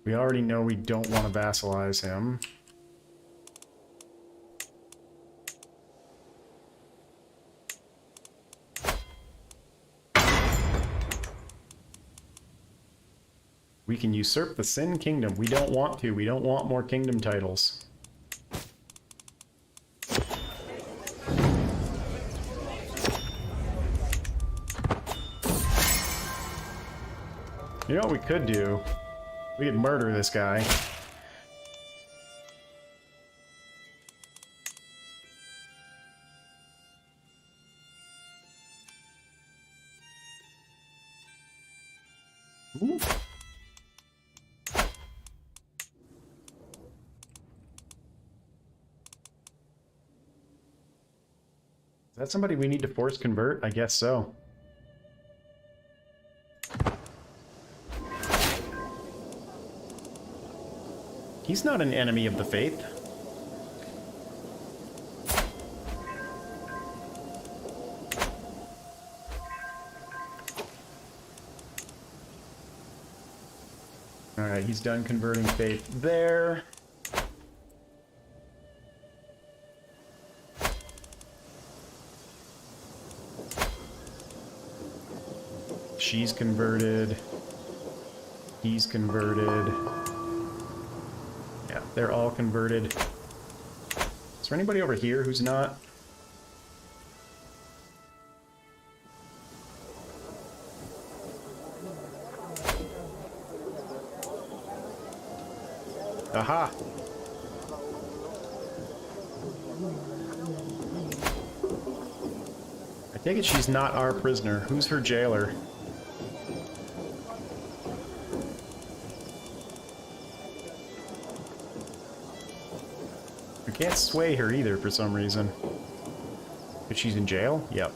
We already know we don't want to vassalize him. We can usurp the Sin Kingdom. We don't want to. We don't want more kingdom titles. You know what we could do? We could murder this guy. Ooh. Is that somebody we need to force convert? I guess so. He's not an enemy of the faith. Alright, he's done converting faith there. She's converted. He's converted. Yeah, they're all converted. Is there anybody over here who's not? Aha! I take it she's not our prisoner. Who's her jailer? We can't sway her either for some reason. But she's in jail? Yep.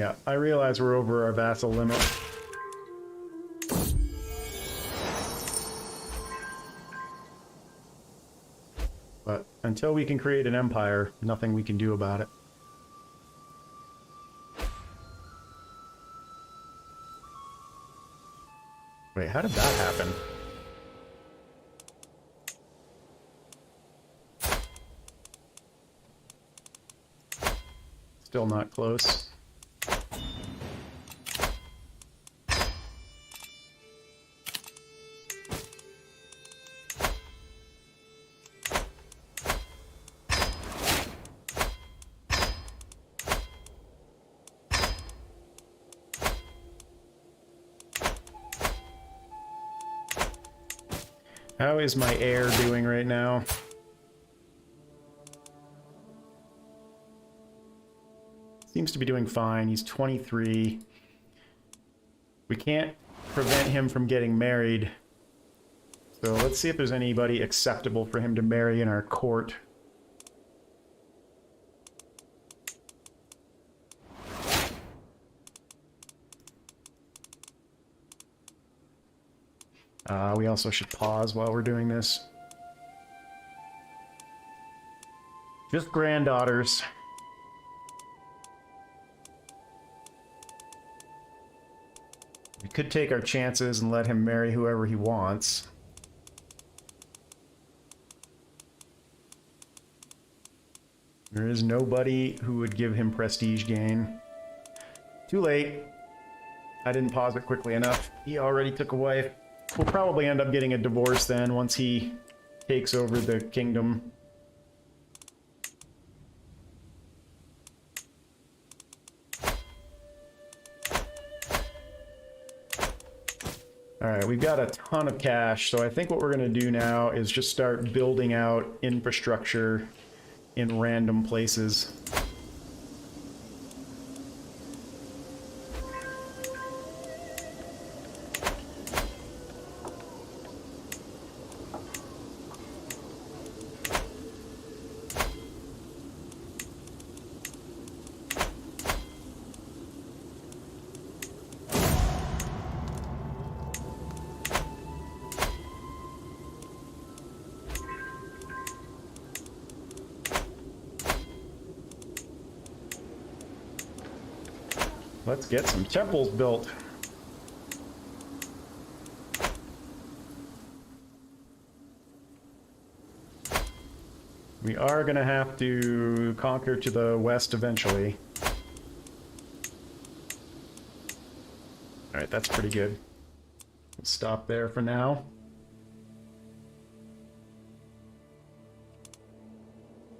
Yeah, I realize we're over our vassal limit. But until we can create an empire, nothing we can do about it. Wait, how did that happen? Still not close. How is my heir doing right now? Seems to be doing fine. He's 23. We can't prevent him from getting married. So let's see if there's anybody acceptable for him to marry in our court. We also should pause while we're doing this. Just granddaughters. We could take our chances and let him marry whoever he wants. There is nobody who would give him prestige gain. Too late. I didn't pause it quickly enough. He already took a wife. We'll probably end up getting a divorce then once he takes over the kingdom. Alright, we've got a ton of cash, so I think what we're going to do now is just start building out infrastructure in random places. Let's get some temples built. We are going to have to conquer to the west eventually. Alright, that's pretty good. We'll stop there for now.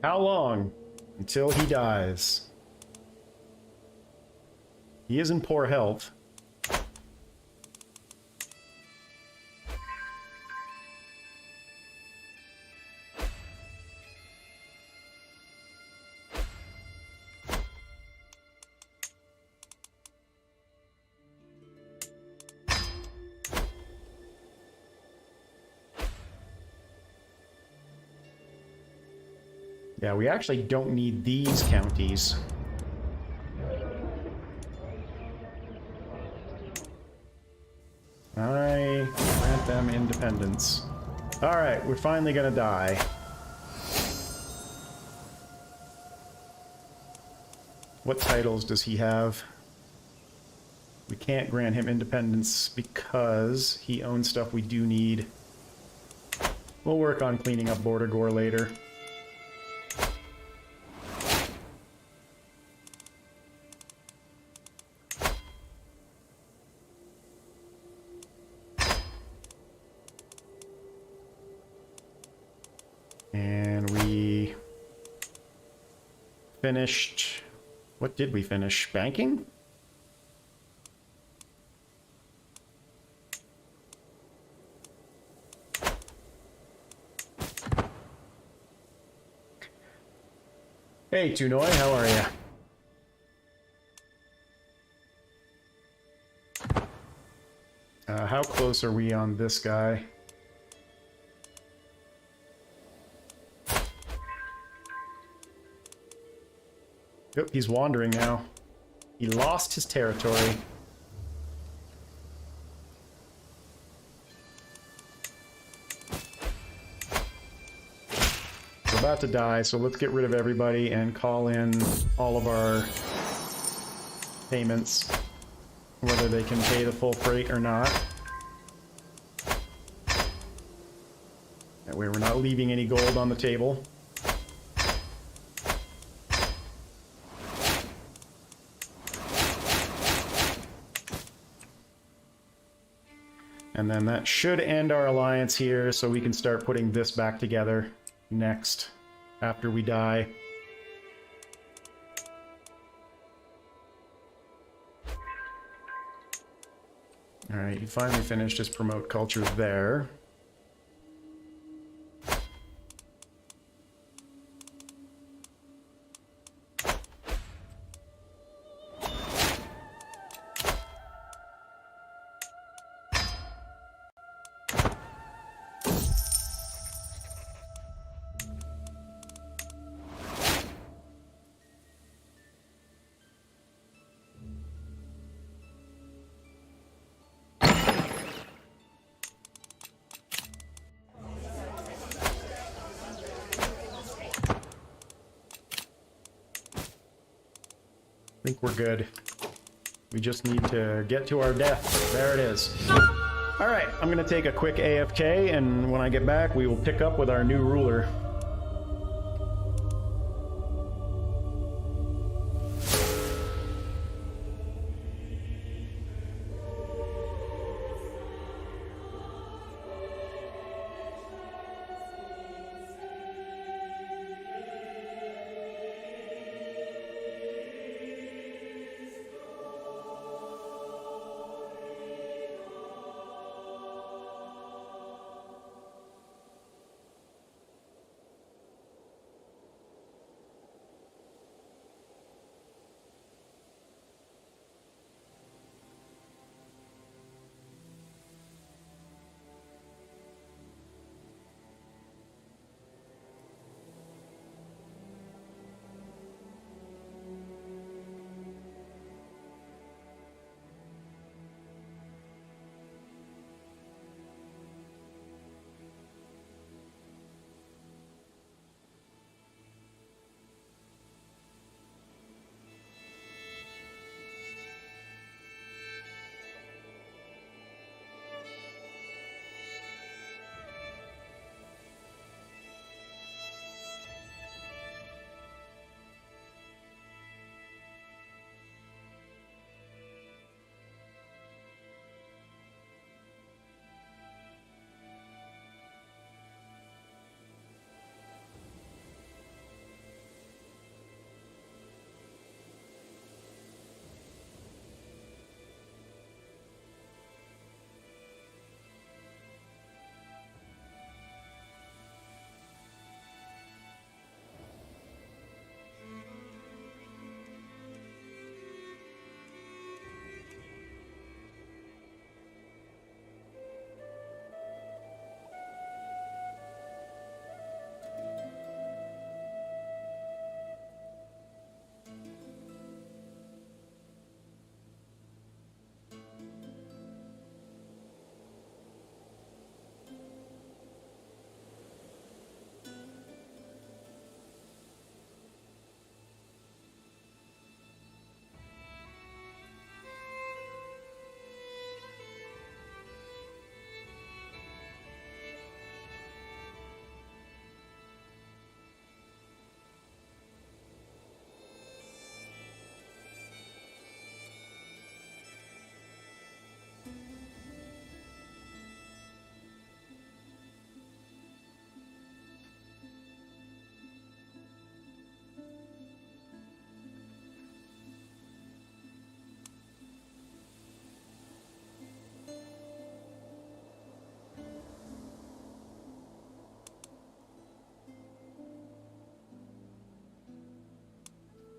How long? Until he dies. He is in poor health. Yeah, we actually don't need these counties. I grant them independence. Alright, we're finally gonna die. What titles does he have? We can't grant him independence because he owns stuff we do need. We'll work on cleaning up Border Gore later. And we finished... What did we finish? Banking? Hey, Tunoi, how are you? How close are we on this guy? Yep, he's wandering now. He lost his territory. We're about to die, so let's get rid of everybody and call in all of our payments, whether they can pay the full freight or not. That way we're not leaving any gold on the table. And then that should end our alliance here, so we can start putting this back together next, after we die. Alright, he finally finished his promote culture there. I think we're good. We just need to get to our death. There it is. Alright, I'm gonna take a quick AFK, and when I get back, we will pick up with our new ruler.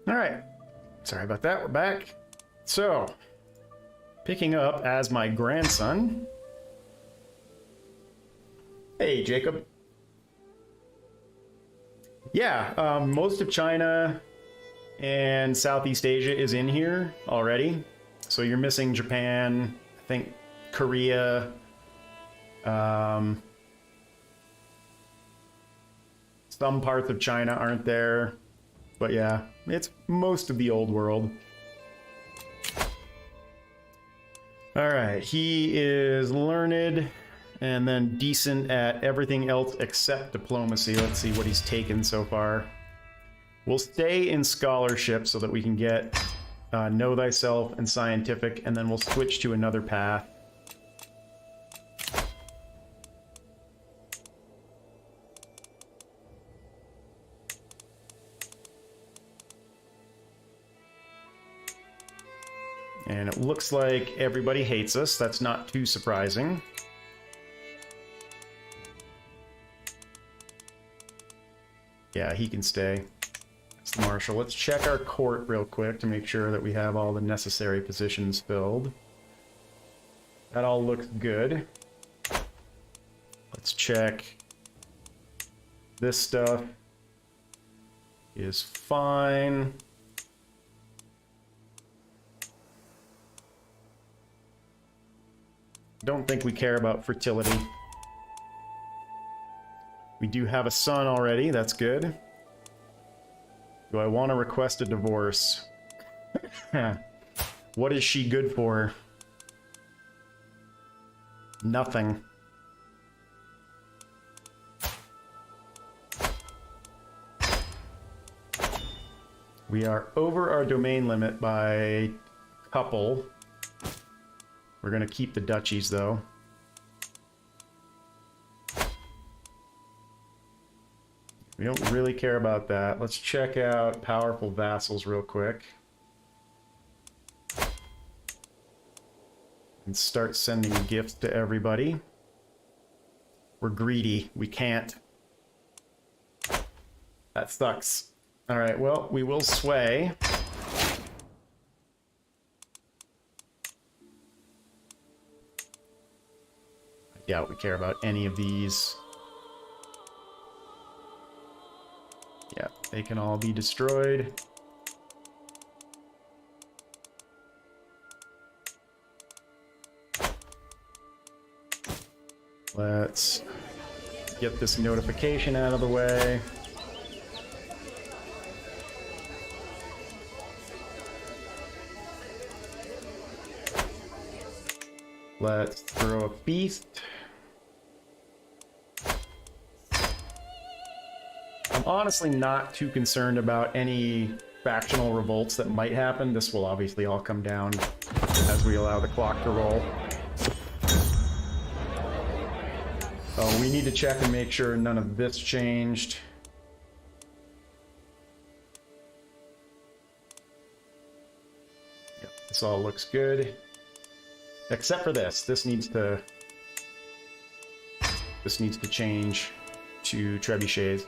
Alright, sorry about that, we're back. So, picking up as my grandson. Hey, Jacob. Yeah, most of China and Southeast Asia is in here already. So you're missing Japan, I think Korea, some parts of China aren't there. But yeah, it's most of the old world. Alright, he is learned and then decent at everything else except diplomacy. Let's see what he's taken so far. We'll stay in scholarship so that we can get know thyself and scientific, and then we'll switch to another path. And it looks like everybody hates us. That's not too surprising. Yeah, he can stay. That's the marshal. Let's check our court real quick to make sure that we have all the necessary positions filled. That all looks good. Let's check. This stuff is fine. Don't think we care about fertility. We do have a son already, that's good. Do I want to request a divorce? What is she good for? Nothing. We are over our domain limit by a couple. We're going to keep the duchies, though. We don't really care about that. Let's check out powerful vassals real quick. And start sending gifts to everybody. We're greedy. We can't. That sucks. Alright, well, we will sway. I doubt we care about any of these. Yeah, they can all be destroyed. Let's get this notification out of the way. Let's throw a feast. I'm honestly not too concerned about any factional revolts that might happen. This will obviously all come down as we allow the clock to roll. Oh, we need to check and make sure none of this changed. Yep, this all looks good. Except for this. This needs to change to trebuchets.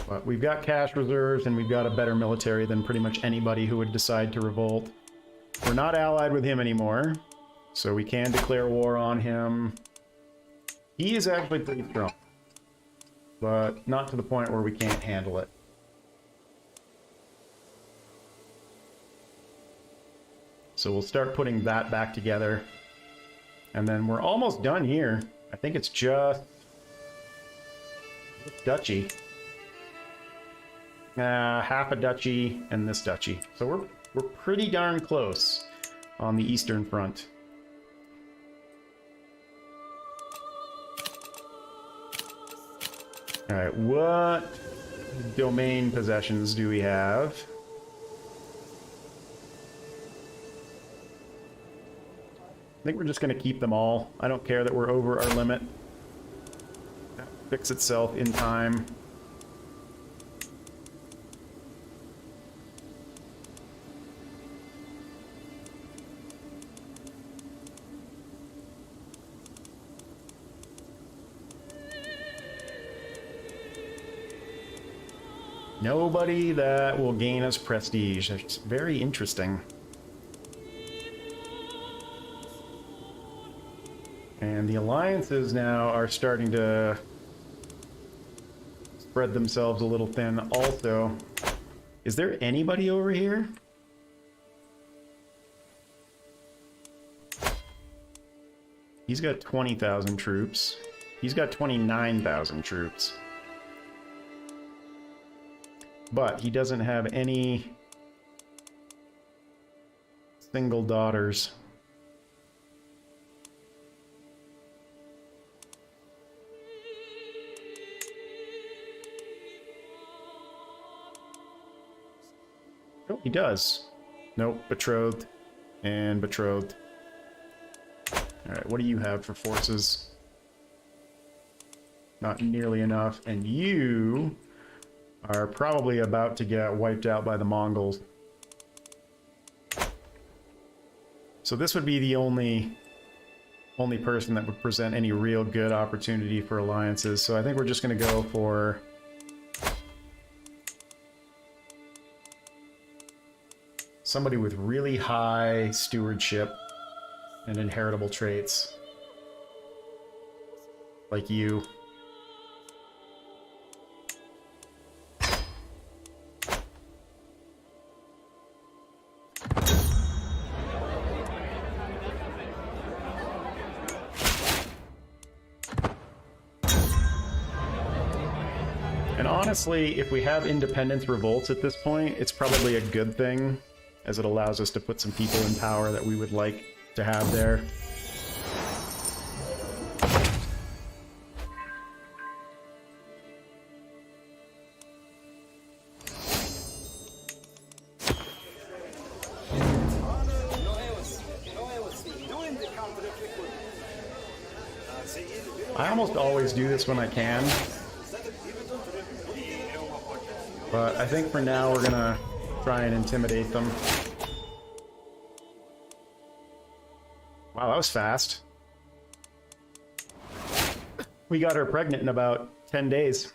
But we've got cash reserves, and we've got a better military than pretty much anybody who would decide to revolt. We're not allied with him anymore, so we can declare war on him. He is actually pretty strong, but not to the point where we can't handle it. So we'll start putting that back together. And then we're almost done here. I think it's just duchy. Half a duchy and this duchy. So we're pretty darn close on the Eastern Front. Alright, what domain possessions do we have? I think we're just going to keep them all. I don't care that we're over our limit. That'll fix itself in time. Nobody that will gain us prestige. It's very interesting. And the alliances now are starting to spread themselves a little thin also. Is there anybody over here? He's got 20,000 troops. He's got 29,000 troops. But he doesn't have any single daughters. Oh, he does. Nope, betrothed and betrothed. Alright, what do you have for forces? Not nearly enough. And you are probably about to get wiped out by the Mongols. So this would be the only person that would present any real good opportunity for alliances. So I think we're just going to go for somebody with really high stewardship and inheritable traits. Like you. And honestly, if we have independence revolts at this point, it's probably a good thing, as it allows us to put some people in power that we would like to have there. I almost always do this when I can, but I think for now we're gonna try and intimidate them. Wow, that was fast. We got her pregnant in about 10 days.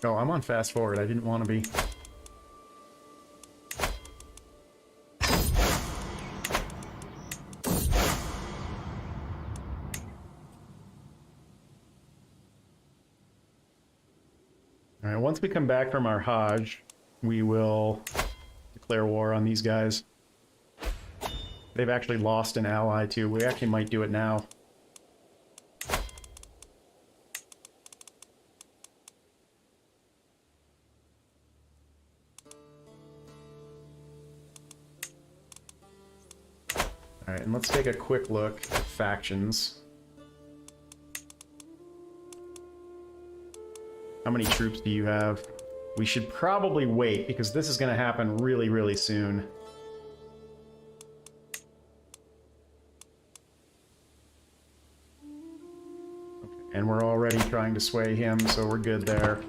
Oh, I'm on fast forward. I didn't want to be. Alright, once we come back from our Hajj, we will declare war on these guys. They've actually lost an ally too. We actually might do it now. Alright, and let's take a quick look at factions. How many troops do you have? We should probably wait, because this is going to happen really, really soon. Okay, and we're already trying to sway him, so we're good there.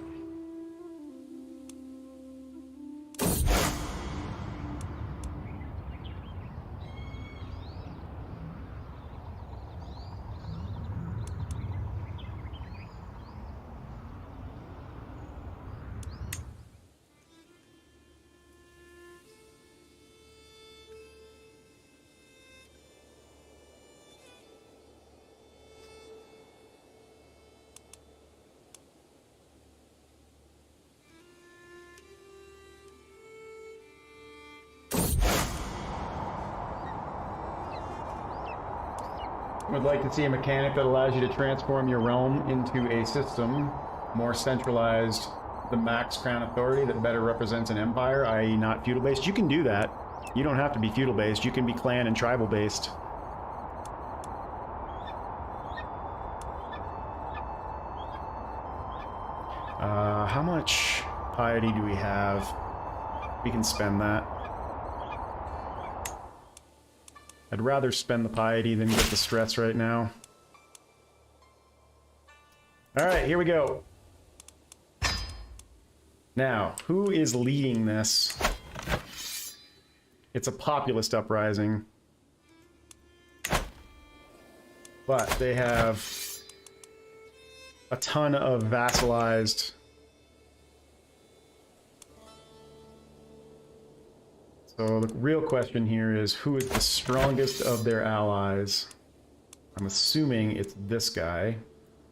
Would like to see a mechanic that allows you to transform your realm into a system more centralized, the max crown authority that better represents an empire, i.e. not feudal based. You can do that. You don't have to be feudal based. You can be clan and tribal based. How much piety do we have? We can spend that. I'd rather spend the piety than get the stress right now. Alright, here we go. Now, who is leading this? It's a populist uprising. But they have a ton of vassalized. So the real question here is, who is the strongest of their allies? I'm assuming it's this guy.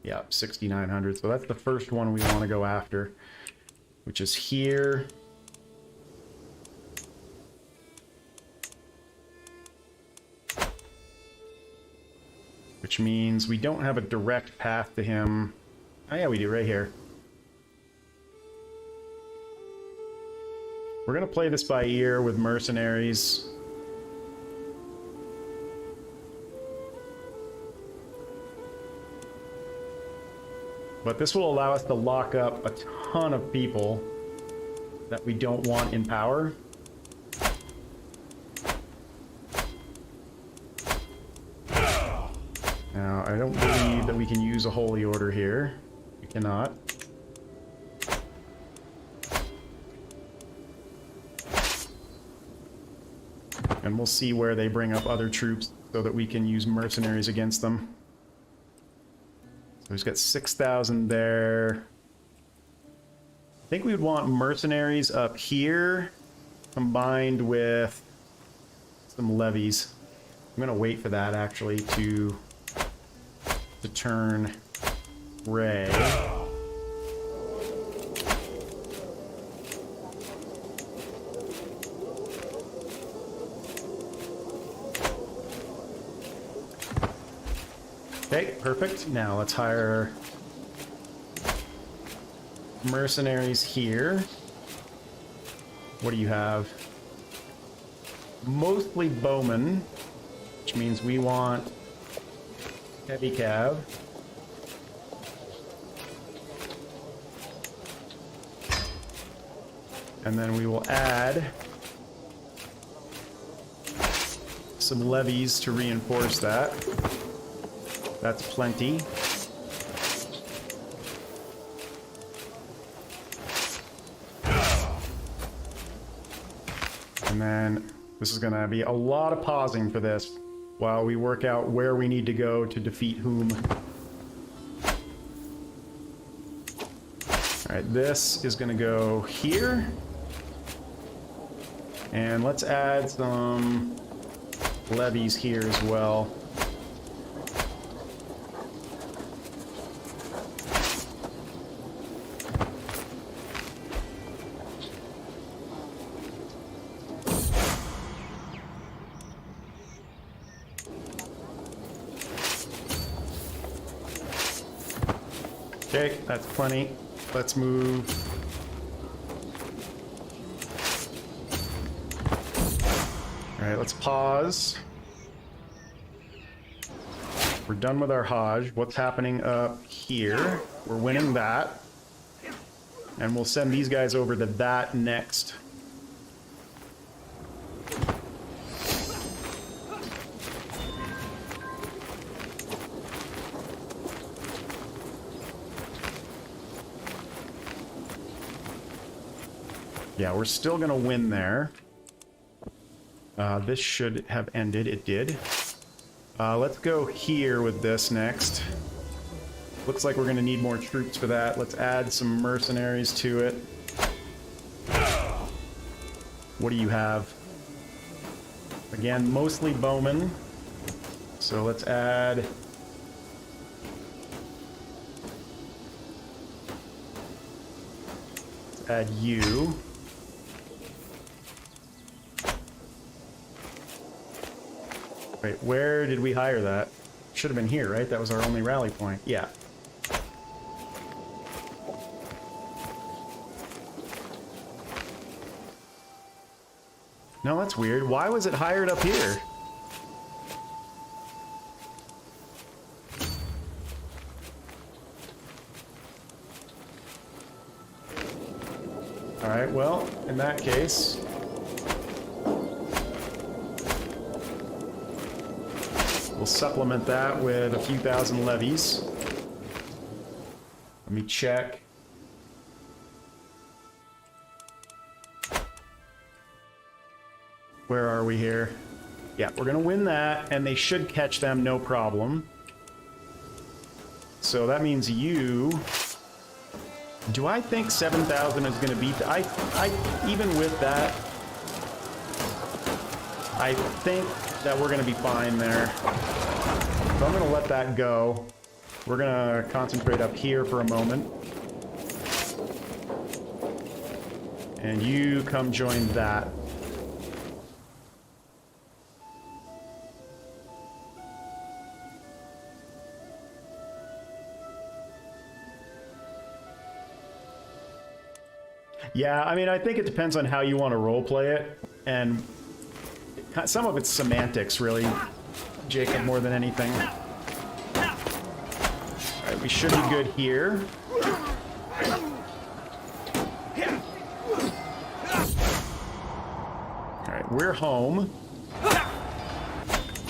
Yeah, 6,900. So that's the first one we want to go after, which is here. Which means we don't have a direct path to him. Oh yeah, we do, right here. We're going to play this by ear with mercenaries. But this will allow us to lock up a ton of people that we don't want in power. Now, I don't believe that we can use a holy order here. We cannot. And we'll see where they bring up other troops so that we can use mercenaries against them. So he's got 6,000 there. I think we would want mercenaries up here combined with some levies. I'm going to wait for that actually to turn Ray. Okay, perfect. Now let's hire mercenaries here. What do you have? Mostly bowmen, which means we want heavy cav. And then we will add some levies to reinforce that. That's plenty. And then this is going to be a lot of pausing for this while we work out where we need to go to defeat whom. Alright, this is going to go here. And let's add some levies here as well. Okay, that's plenty. Let's move. All right, let's pause. We're done with our Hajj. What's happening up here? We're winning that. And we'll send these guys over to that next. Yeah, we're still going to win there. This should have ended. It did. Let's go here with this next. Looks like we're going to need more troops for that. Let's add some mercenaries to it. What do you have? Again, mostly bowmen. So let's add... add you. Wait, where did we hire that? Should have been here, right? That was our only rally point. Yeah. No, that's weird. Why was it hired up here? Alright, well, in that case... we'll supplement that with a few thousand levies. Let me check. Where are we here? Yeah, we're gonna win that, and they should catch them no problem. So that means you... do I think 7,000 is gonna beat... I even with that... I think that we're going to be fine there. So I'm going to let that go. We're going to concentrate up here for a moment. And you come join that. Yeah, I mean, I think it depends on how you want to roleplay it, and some of it's semantics, really, Jacob, more than anything. Alright, we should be good here. Alright, we're home.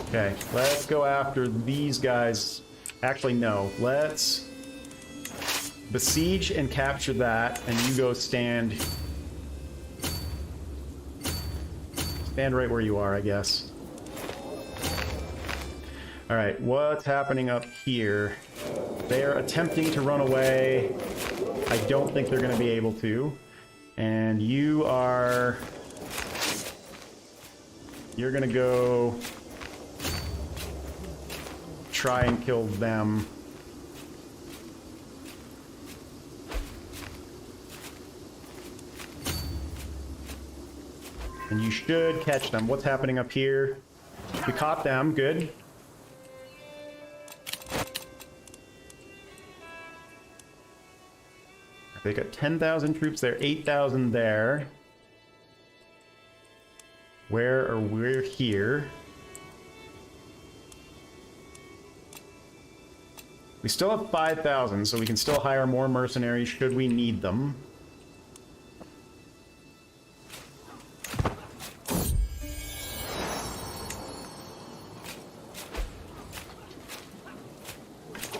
Okay, let's go after these guys. Actually, no, let's besiege and capture that, and you go stand right where you are, I guess. Alright, what's happening up here? They're attempting to run away. I don't think they're going to be able to. And you're going to go try and kill them. And you should catch them. What's happening up here? We caught them. Good. They got 10,000 troops there, 8,000 there. We're here. We still have 5,000, so we can still hire more mercenaries should we need them.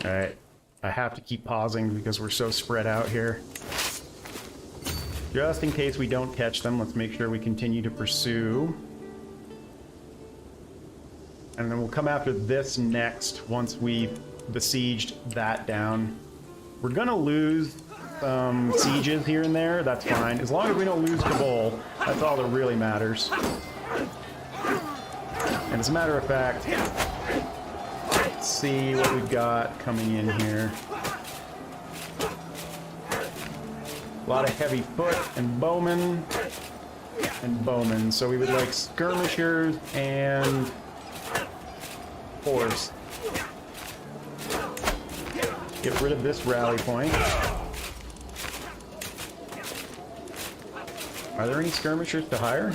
Alright, I have to keep pausing because we're so spread out here. Just in case we don't catch them, let's make sure we continue to pursue. And then we'll come after this next once we've besieged that down. We're gonna lose some sieges here and there, that's fine. As long as we don't lose Kabul, that's all that really matters. And as a matter of fact, let's see what we've got coming in here. A lot of heavy foot and bowmen. So we would like skirmishers and horse. Get rid of this rally point. Are there any skirmishers to hire?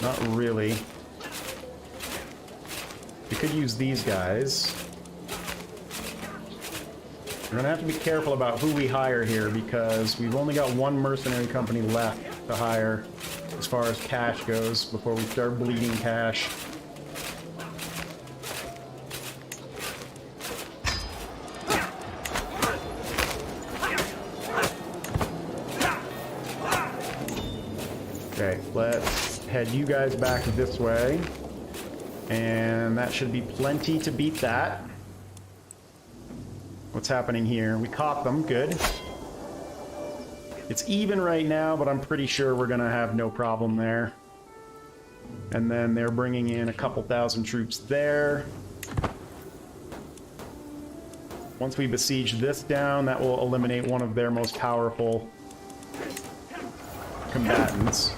Not really. We could use these guys. We're gonna have to be careful about who we hire here because we've only got one mercenary company left to hire as far as cash goes before we start bleeding cash. Okay, let's head you guys back this way. And that should be plenty to beat that. What's happening here? We caught them, good. It's even right now, but I'm pretty sure we're gonna have no problem there. And then they're bringing in a couple thousand troops there. Once we besiege this down, that will eliminate one of their most powerful combatants.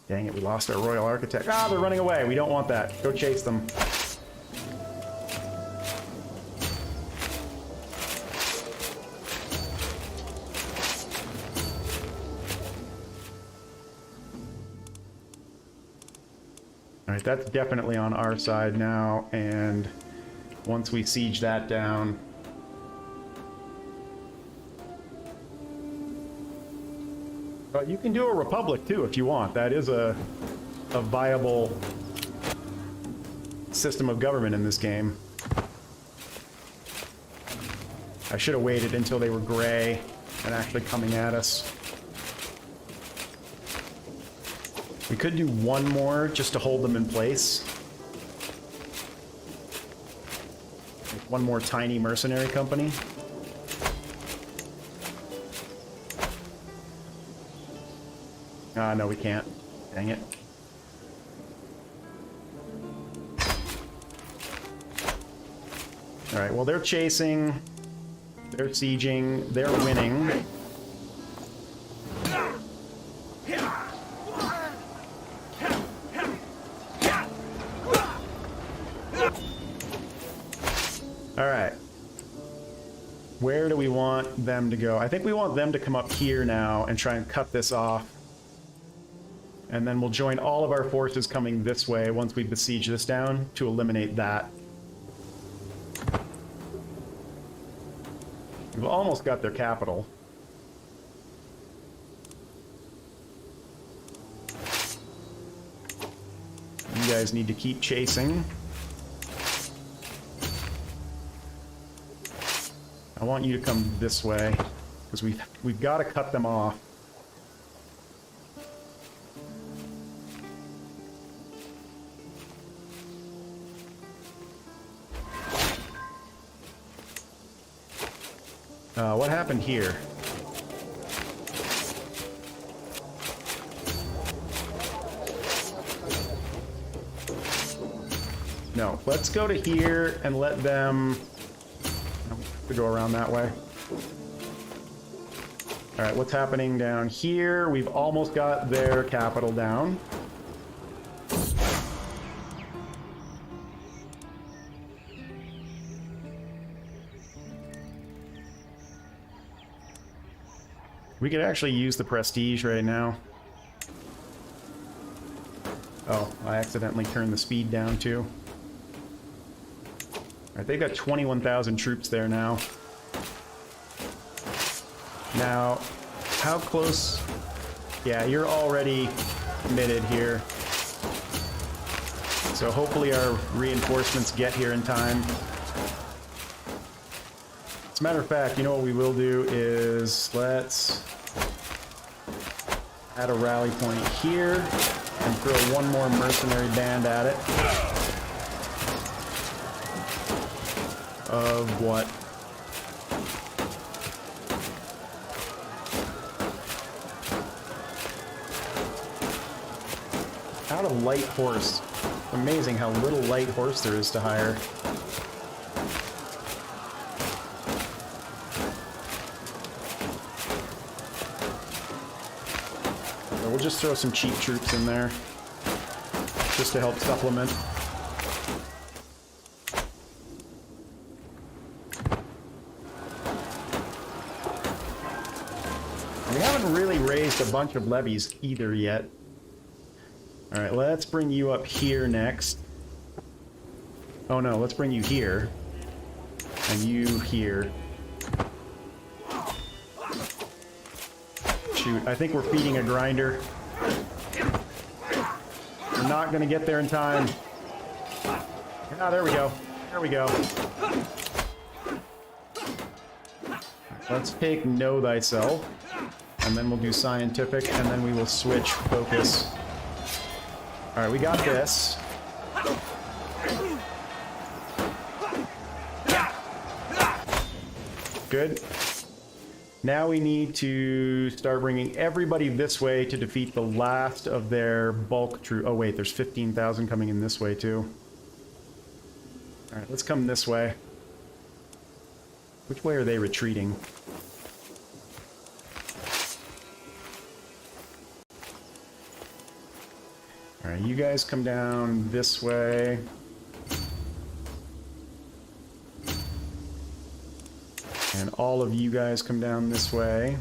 Dang it, we lost our Royal Architect. Ah, they're running away. We don't want that. Go chase them. Alright, that's definitely on our side now, and once we siege that down... But you can do a republic too if you want. That is a viable system of government in this game. I should have waited until they were gray and actually coming at us. We could do one more just to hold them in place. Like one more tiny mercenary company. No, we can't. Dang it. Alright, well, they're chasing. They're sieging. They're winning. Alright. Where do we want them to go? I think we want them to come up here now and try and cut this off. And then we'll join all of our forces coming this way once we besiege this down to eliminate that. We've almost got their capital. You guys need to keep chasing. I want you to come this way, because we've got to cut them off. What happened here? No, let's go to here and let them... to go around that way. Alright, what's happening down here? We've almost got their capital down. We could actually use the prestige right now. Oh, I accidentally turned the speed down too. Alright, they've got 21,000 troops there now. Now, how close... Yeah, you're already committed here. So hopefully our reinforcements get here in time. As a matter of fact, you know what we will do is let's add a rally point here and throw one more mercenary band at it. Of what? Out of light horse. Amazing how little light horse there is to hire. So we'll just throw some cheap troops in there just to help supplement. We haven't really raised a bunch of levies either yet. Alright, let's bring you up here next. Oh no, let's bring you here. And you here. Shoot, I think we're feeding a grinder. We're not gonna get there in time. Ah, there we go. There we go. Let's take Know Thyself. And then we'll do Scientific, and then we will switch focus. Alright, we got this. Good. Now we need to start bringing everybody this way to defeat the last of their bulk troop. Oh wait, there's 15,000 coming in this way too. Alright, let's come this way. Which way are they retreating? Alright, you guys come down this way. And all of you guys come down this way.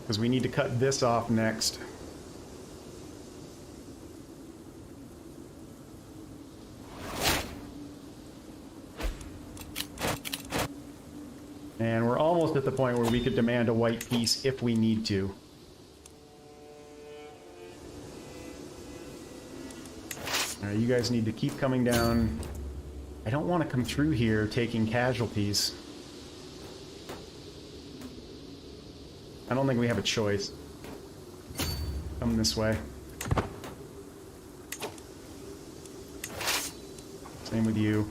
Because we need to cut this off next. And we're almost at the point where we could demand a white peace if we need to. Alright, you guys need to keep coming down. I don't want to come through here taking casualties. I don't think we have a choice. Come this way. Same with you.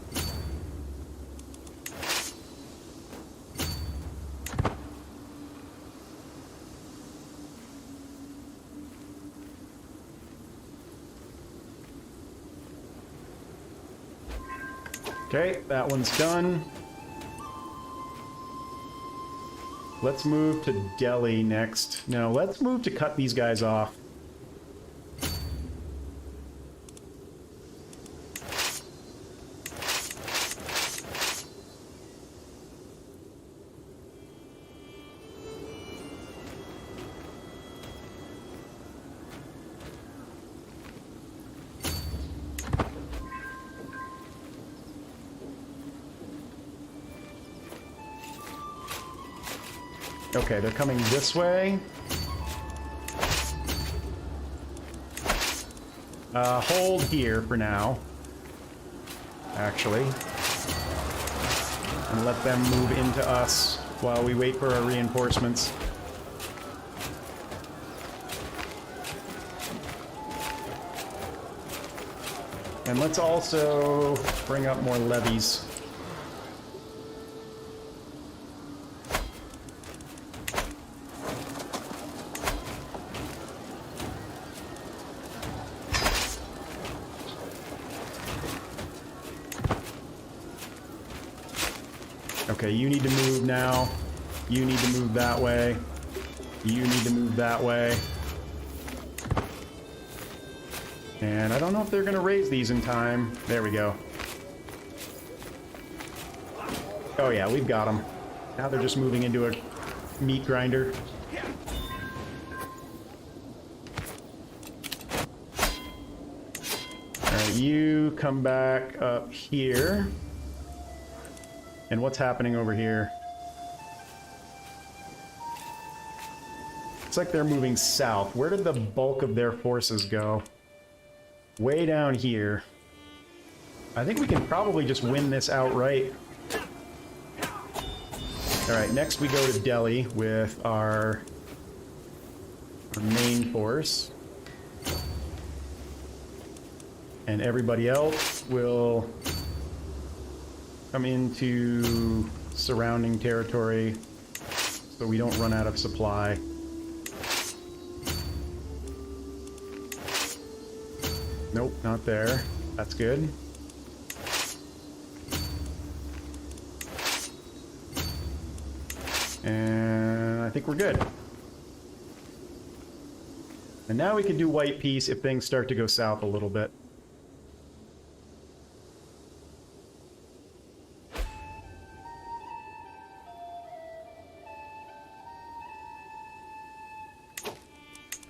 Okay, that one's done. Let's move to Delhi next. No, let's move to cut these guys off. Okay, they're coming this way. Hold here for now, actually. And let them move into us while we wait for our reinforcements. And let's also bring up more levies. Okay, you need to move now. You need to move that way. You need to move that way. And I don't know if they're going to raise these in time. There we go. Oh yeah, we've got them. Now they're just moving into a meat grinder. Alright, you come back up here. And what's happening over here? It's like they're moving south. Where did the bulk of their forces go? Way down here. I think we can probably just win this outright. Alright, next we go to Delhi with our main force. And everybody else will come into surrounding territory so we don't run out of supply. Nope, not there. That's good. And I think we're good. And now we can do white peace if things start to go south a little bit.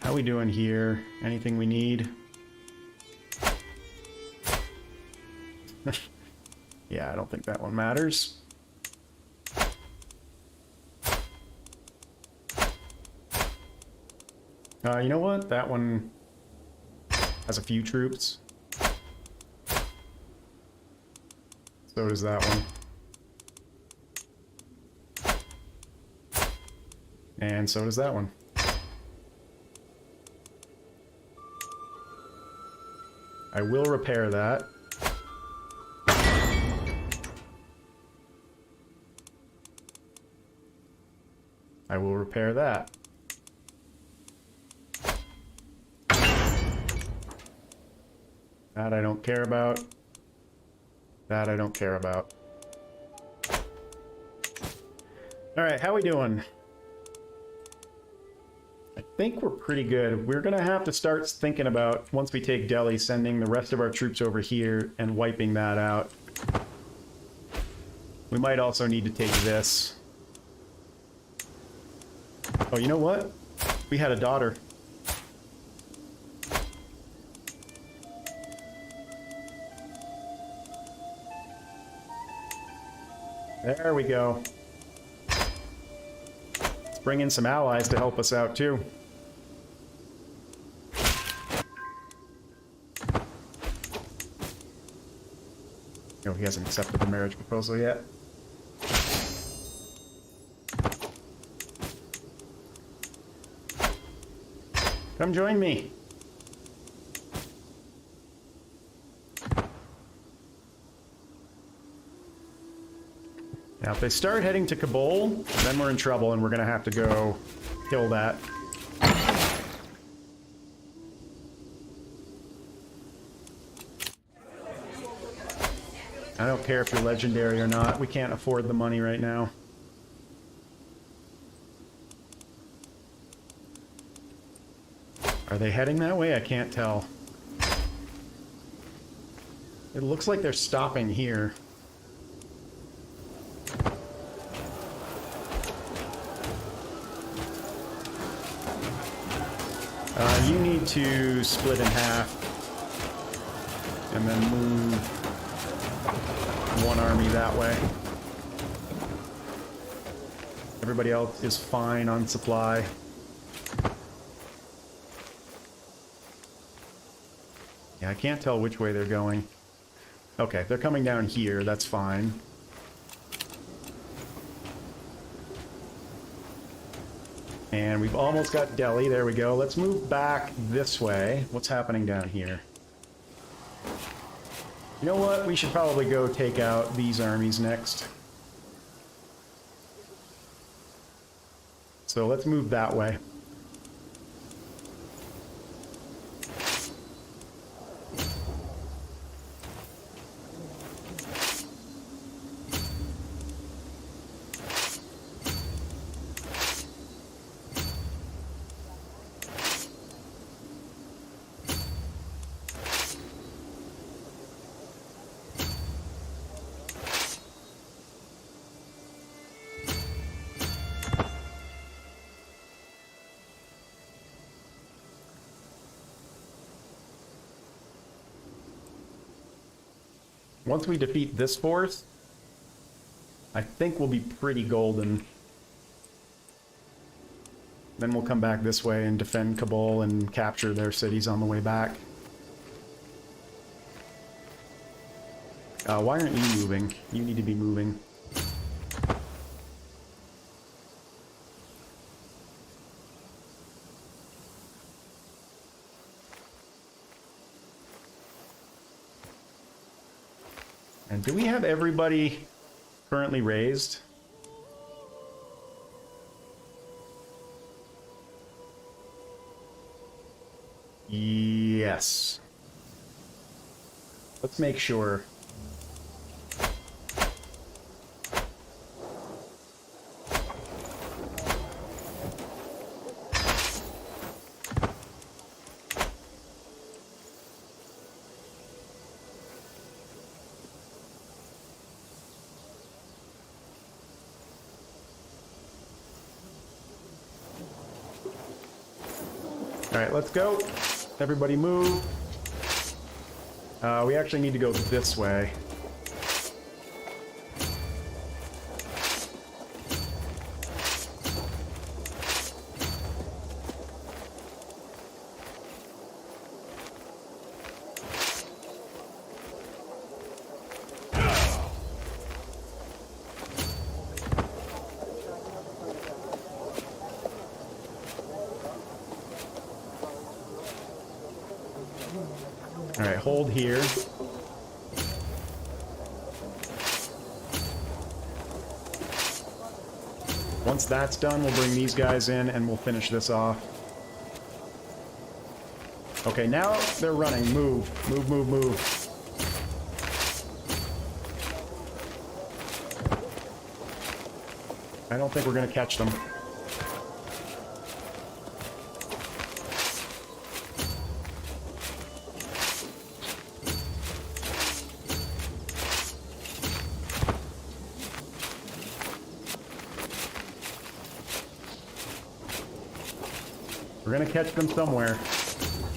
How we doing here? Anything we need? Yeah, I don't think that one matters. You know what? That one has a few troops. So does that one. And so does that one. I will repair that. I will repair that. That I don't care about. That I don't care about. Alright, how we doing? I think we're pretty good. We're gonna have to start thinking about, once we take Delhi, sending the rest of our troops over here and wiping that out. We might also need to take this. Oh, you know what? We had a daughter. There we go. Let's bring in some allies to help us out, too. No, he hasn't accepted the marriage proposal yet. Come join me. Now, if they start heading to Kabul, then we're in trouble and we're going to have to go kill that. I don't care if you're legendary or not. We can't afford the money right now. Are they heading that way? I can't tell. It looks like they're stopping here. You need to split in half and then move one army that way. Everybody else is fine on supply. Yeah, I can't tell which way they're going. Okay, they're coming down here, that's fine. And we've almost got Delhi, there we go. Let's move back this way. What's happening down here? You know what? We should probably go take out these armies next. So let's move that way. Once we defeat this force, I think we'll be pretty golden. Then we'll come back this way and defend Kabul and capture their cities on the way back. Why aren't you moving? You need to be moving. And do we have everybody currently raised? Yes. Let's make sure. Alright, let's go. Everybody move. We actually need to go this way. Alright, hold here. Once that's done, we'll bring these guys in and we'll finish this off. Okay, now they're running. Move. Move, move, move. I don't think we're going to catch them. We're gonna catch them somewhere.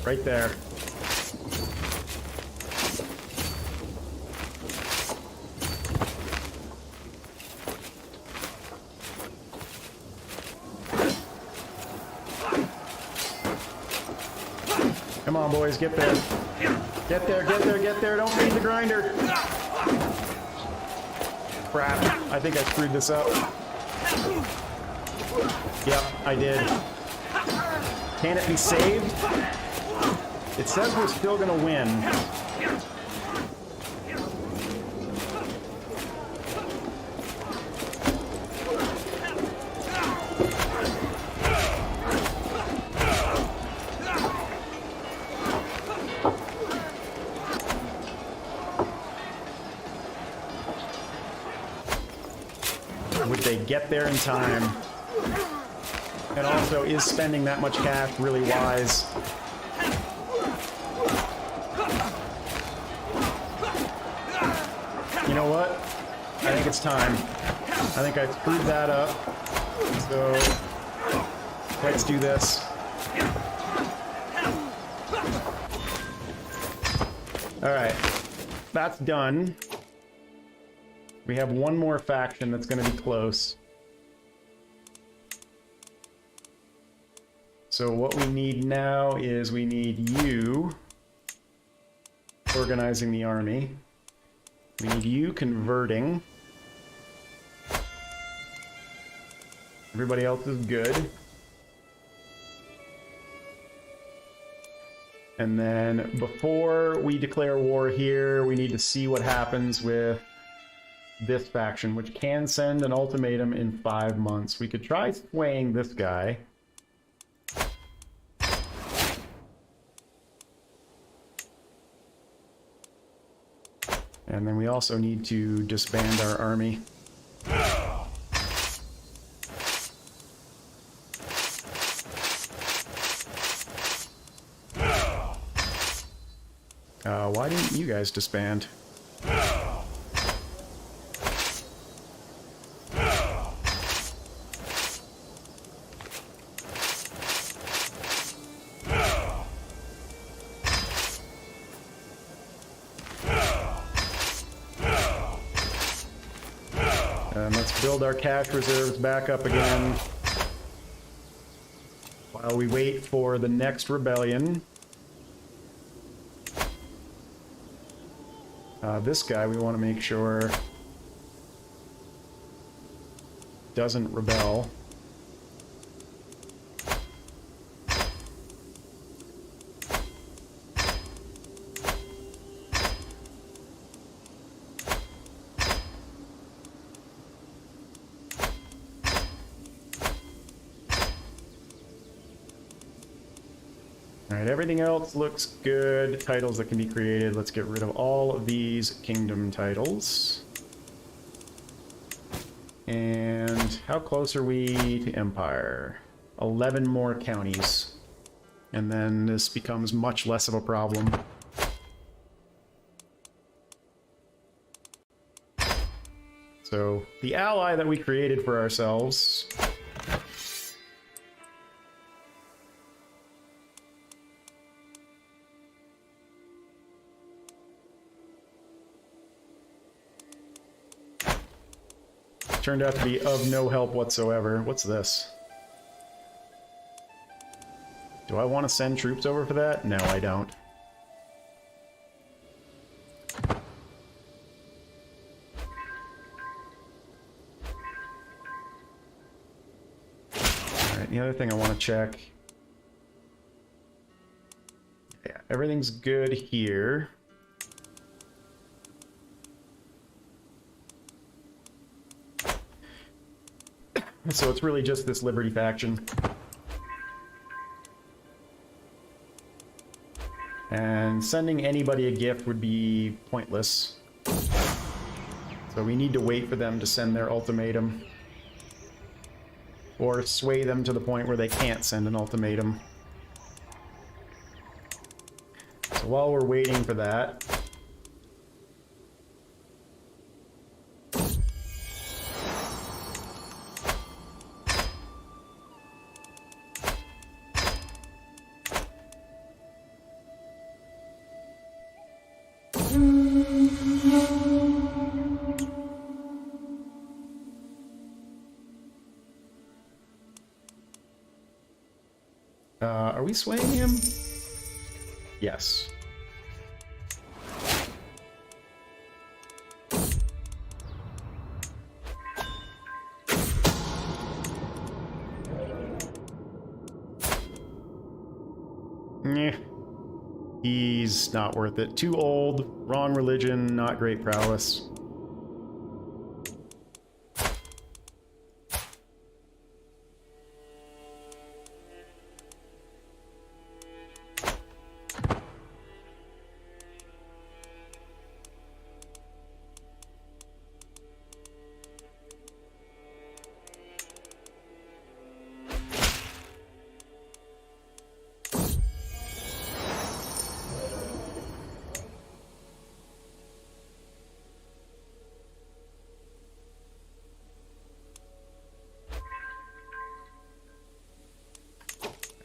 Right there. Come on, boys, get there. Get there, get there, get there. Don't feed the grinder. Crap. I think I screwed this up. Yep, I did. Can it be saved? It says we're still gonna win. Would they get there in time? And also, is spending that much cash really wise? You know what? I think it's time. I think I screwed that up. So, let's do this. Alright. That's done. We have one more faction that's going to be close. So what we need now is we need you organizing the army. We need you converting. Everybody else is good. And then before we declare war here, we need to see what happens with this faction, which can send an ultimatum in 5 months. We could try swaying this guy. And then we also need to disband our army. Why didn't you guys disband? Let's build our cash reserves back up again while we wait for the next rebellion. This guy we want to make sure doesn't rebel. Alright, everything else looks good. Titles that can be created. Let's get rid of all of these kingdom titles. And how close are we to empire? 11 more counties. And then this becomes much less of a problem. So, the ally that we created for ourselves... turned out to be of no help whatsoever. What's this? Do I want to send troops over for that? No, I don't. Alright, the other thing I want to check... yeah, everything's good here. So it's really just this Liberty faction. And sending anybody a gift would be pointless. So we need to wait for them to send their ultimatum. Or sway them to the point where they can't send an ultimatum. So while we're waiting for that... are we swaying him? Yes. Yeah. He's not worth it. Too old, wrong religion, not great prowess.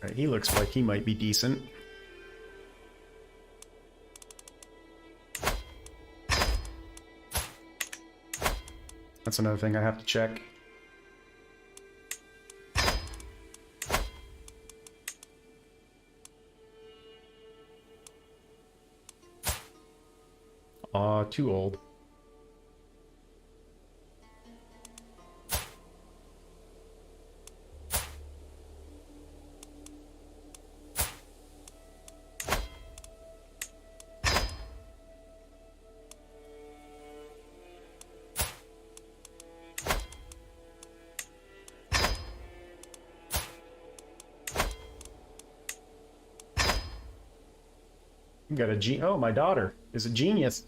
Right, he looks like he might be decent. That's another thing I have to check. Aw, too old. You got a oh, my daughter is a genius.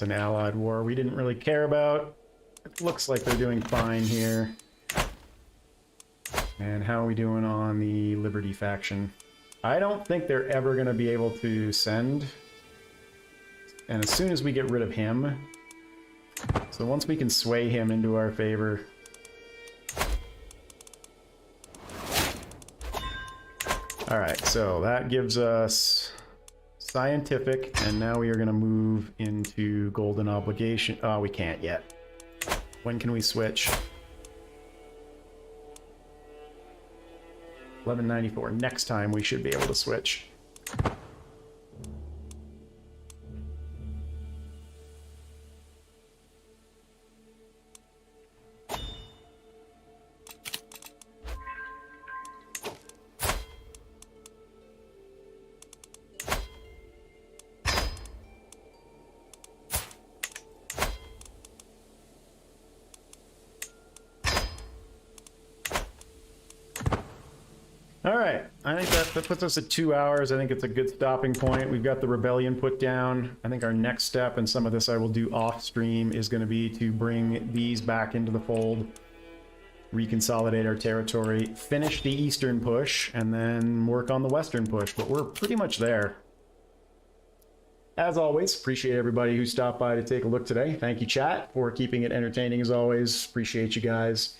It's an allied war we didn't really care about. It looks like they're doing fine here. And how are we doing on the Liberty faction? I don't think they're ever going to be able to send. And as soon as we get rid of him, so once we can sway him into our favor. Alright, so that gives us scientific, and now we are going to move into golden obligation. Oh, we can't yet. When can we switch? 1194. Next time we should be able to switch. Alright, I think that puts us at 2 hours. I think it's a good stopping point. We've got the rebellion put down. I think our next step, and some of this I will do off stream, is going to be to bring these back into the fold, reconsolidate our territory, finish the eastern push, and then work on the western push. But we're pretty much there. As always, appreciate everybody who stopped by to take a look today. Thank you, chat, for keeping it entertaining as always. Appreciate you guys.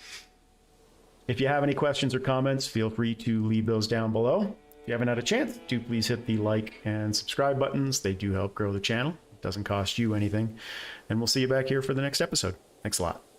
If you have any questions or comments, feel free to leave those down below. If you haven't had a chance, do please hit the like and subscribe buttons. They do help grow the channel. It doesn't cost you anything. And we'll see you back here for the next episode. Thanks a lot.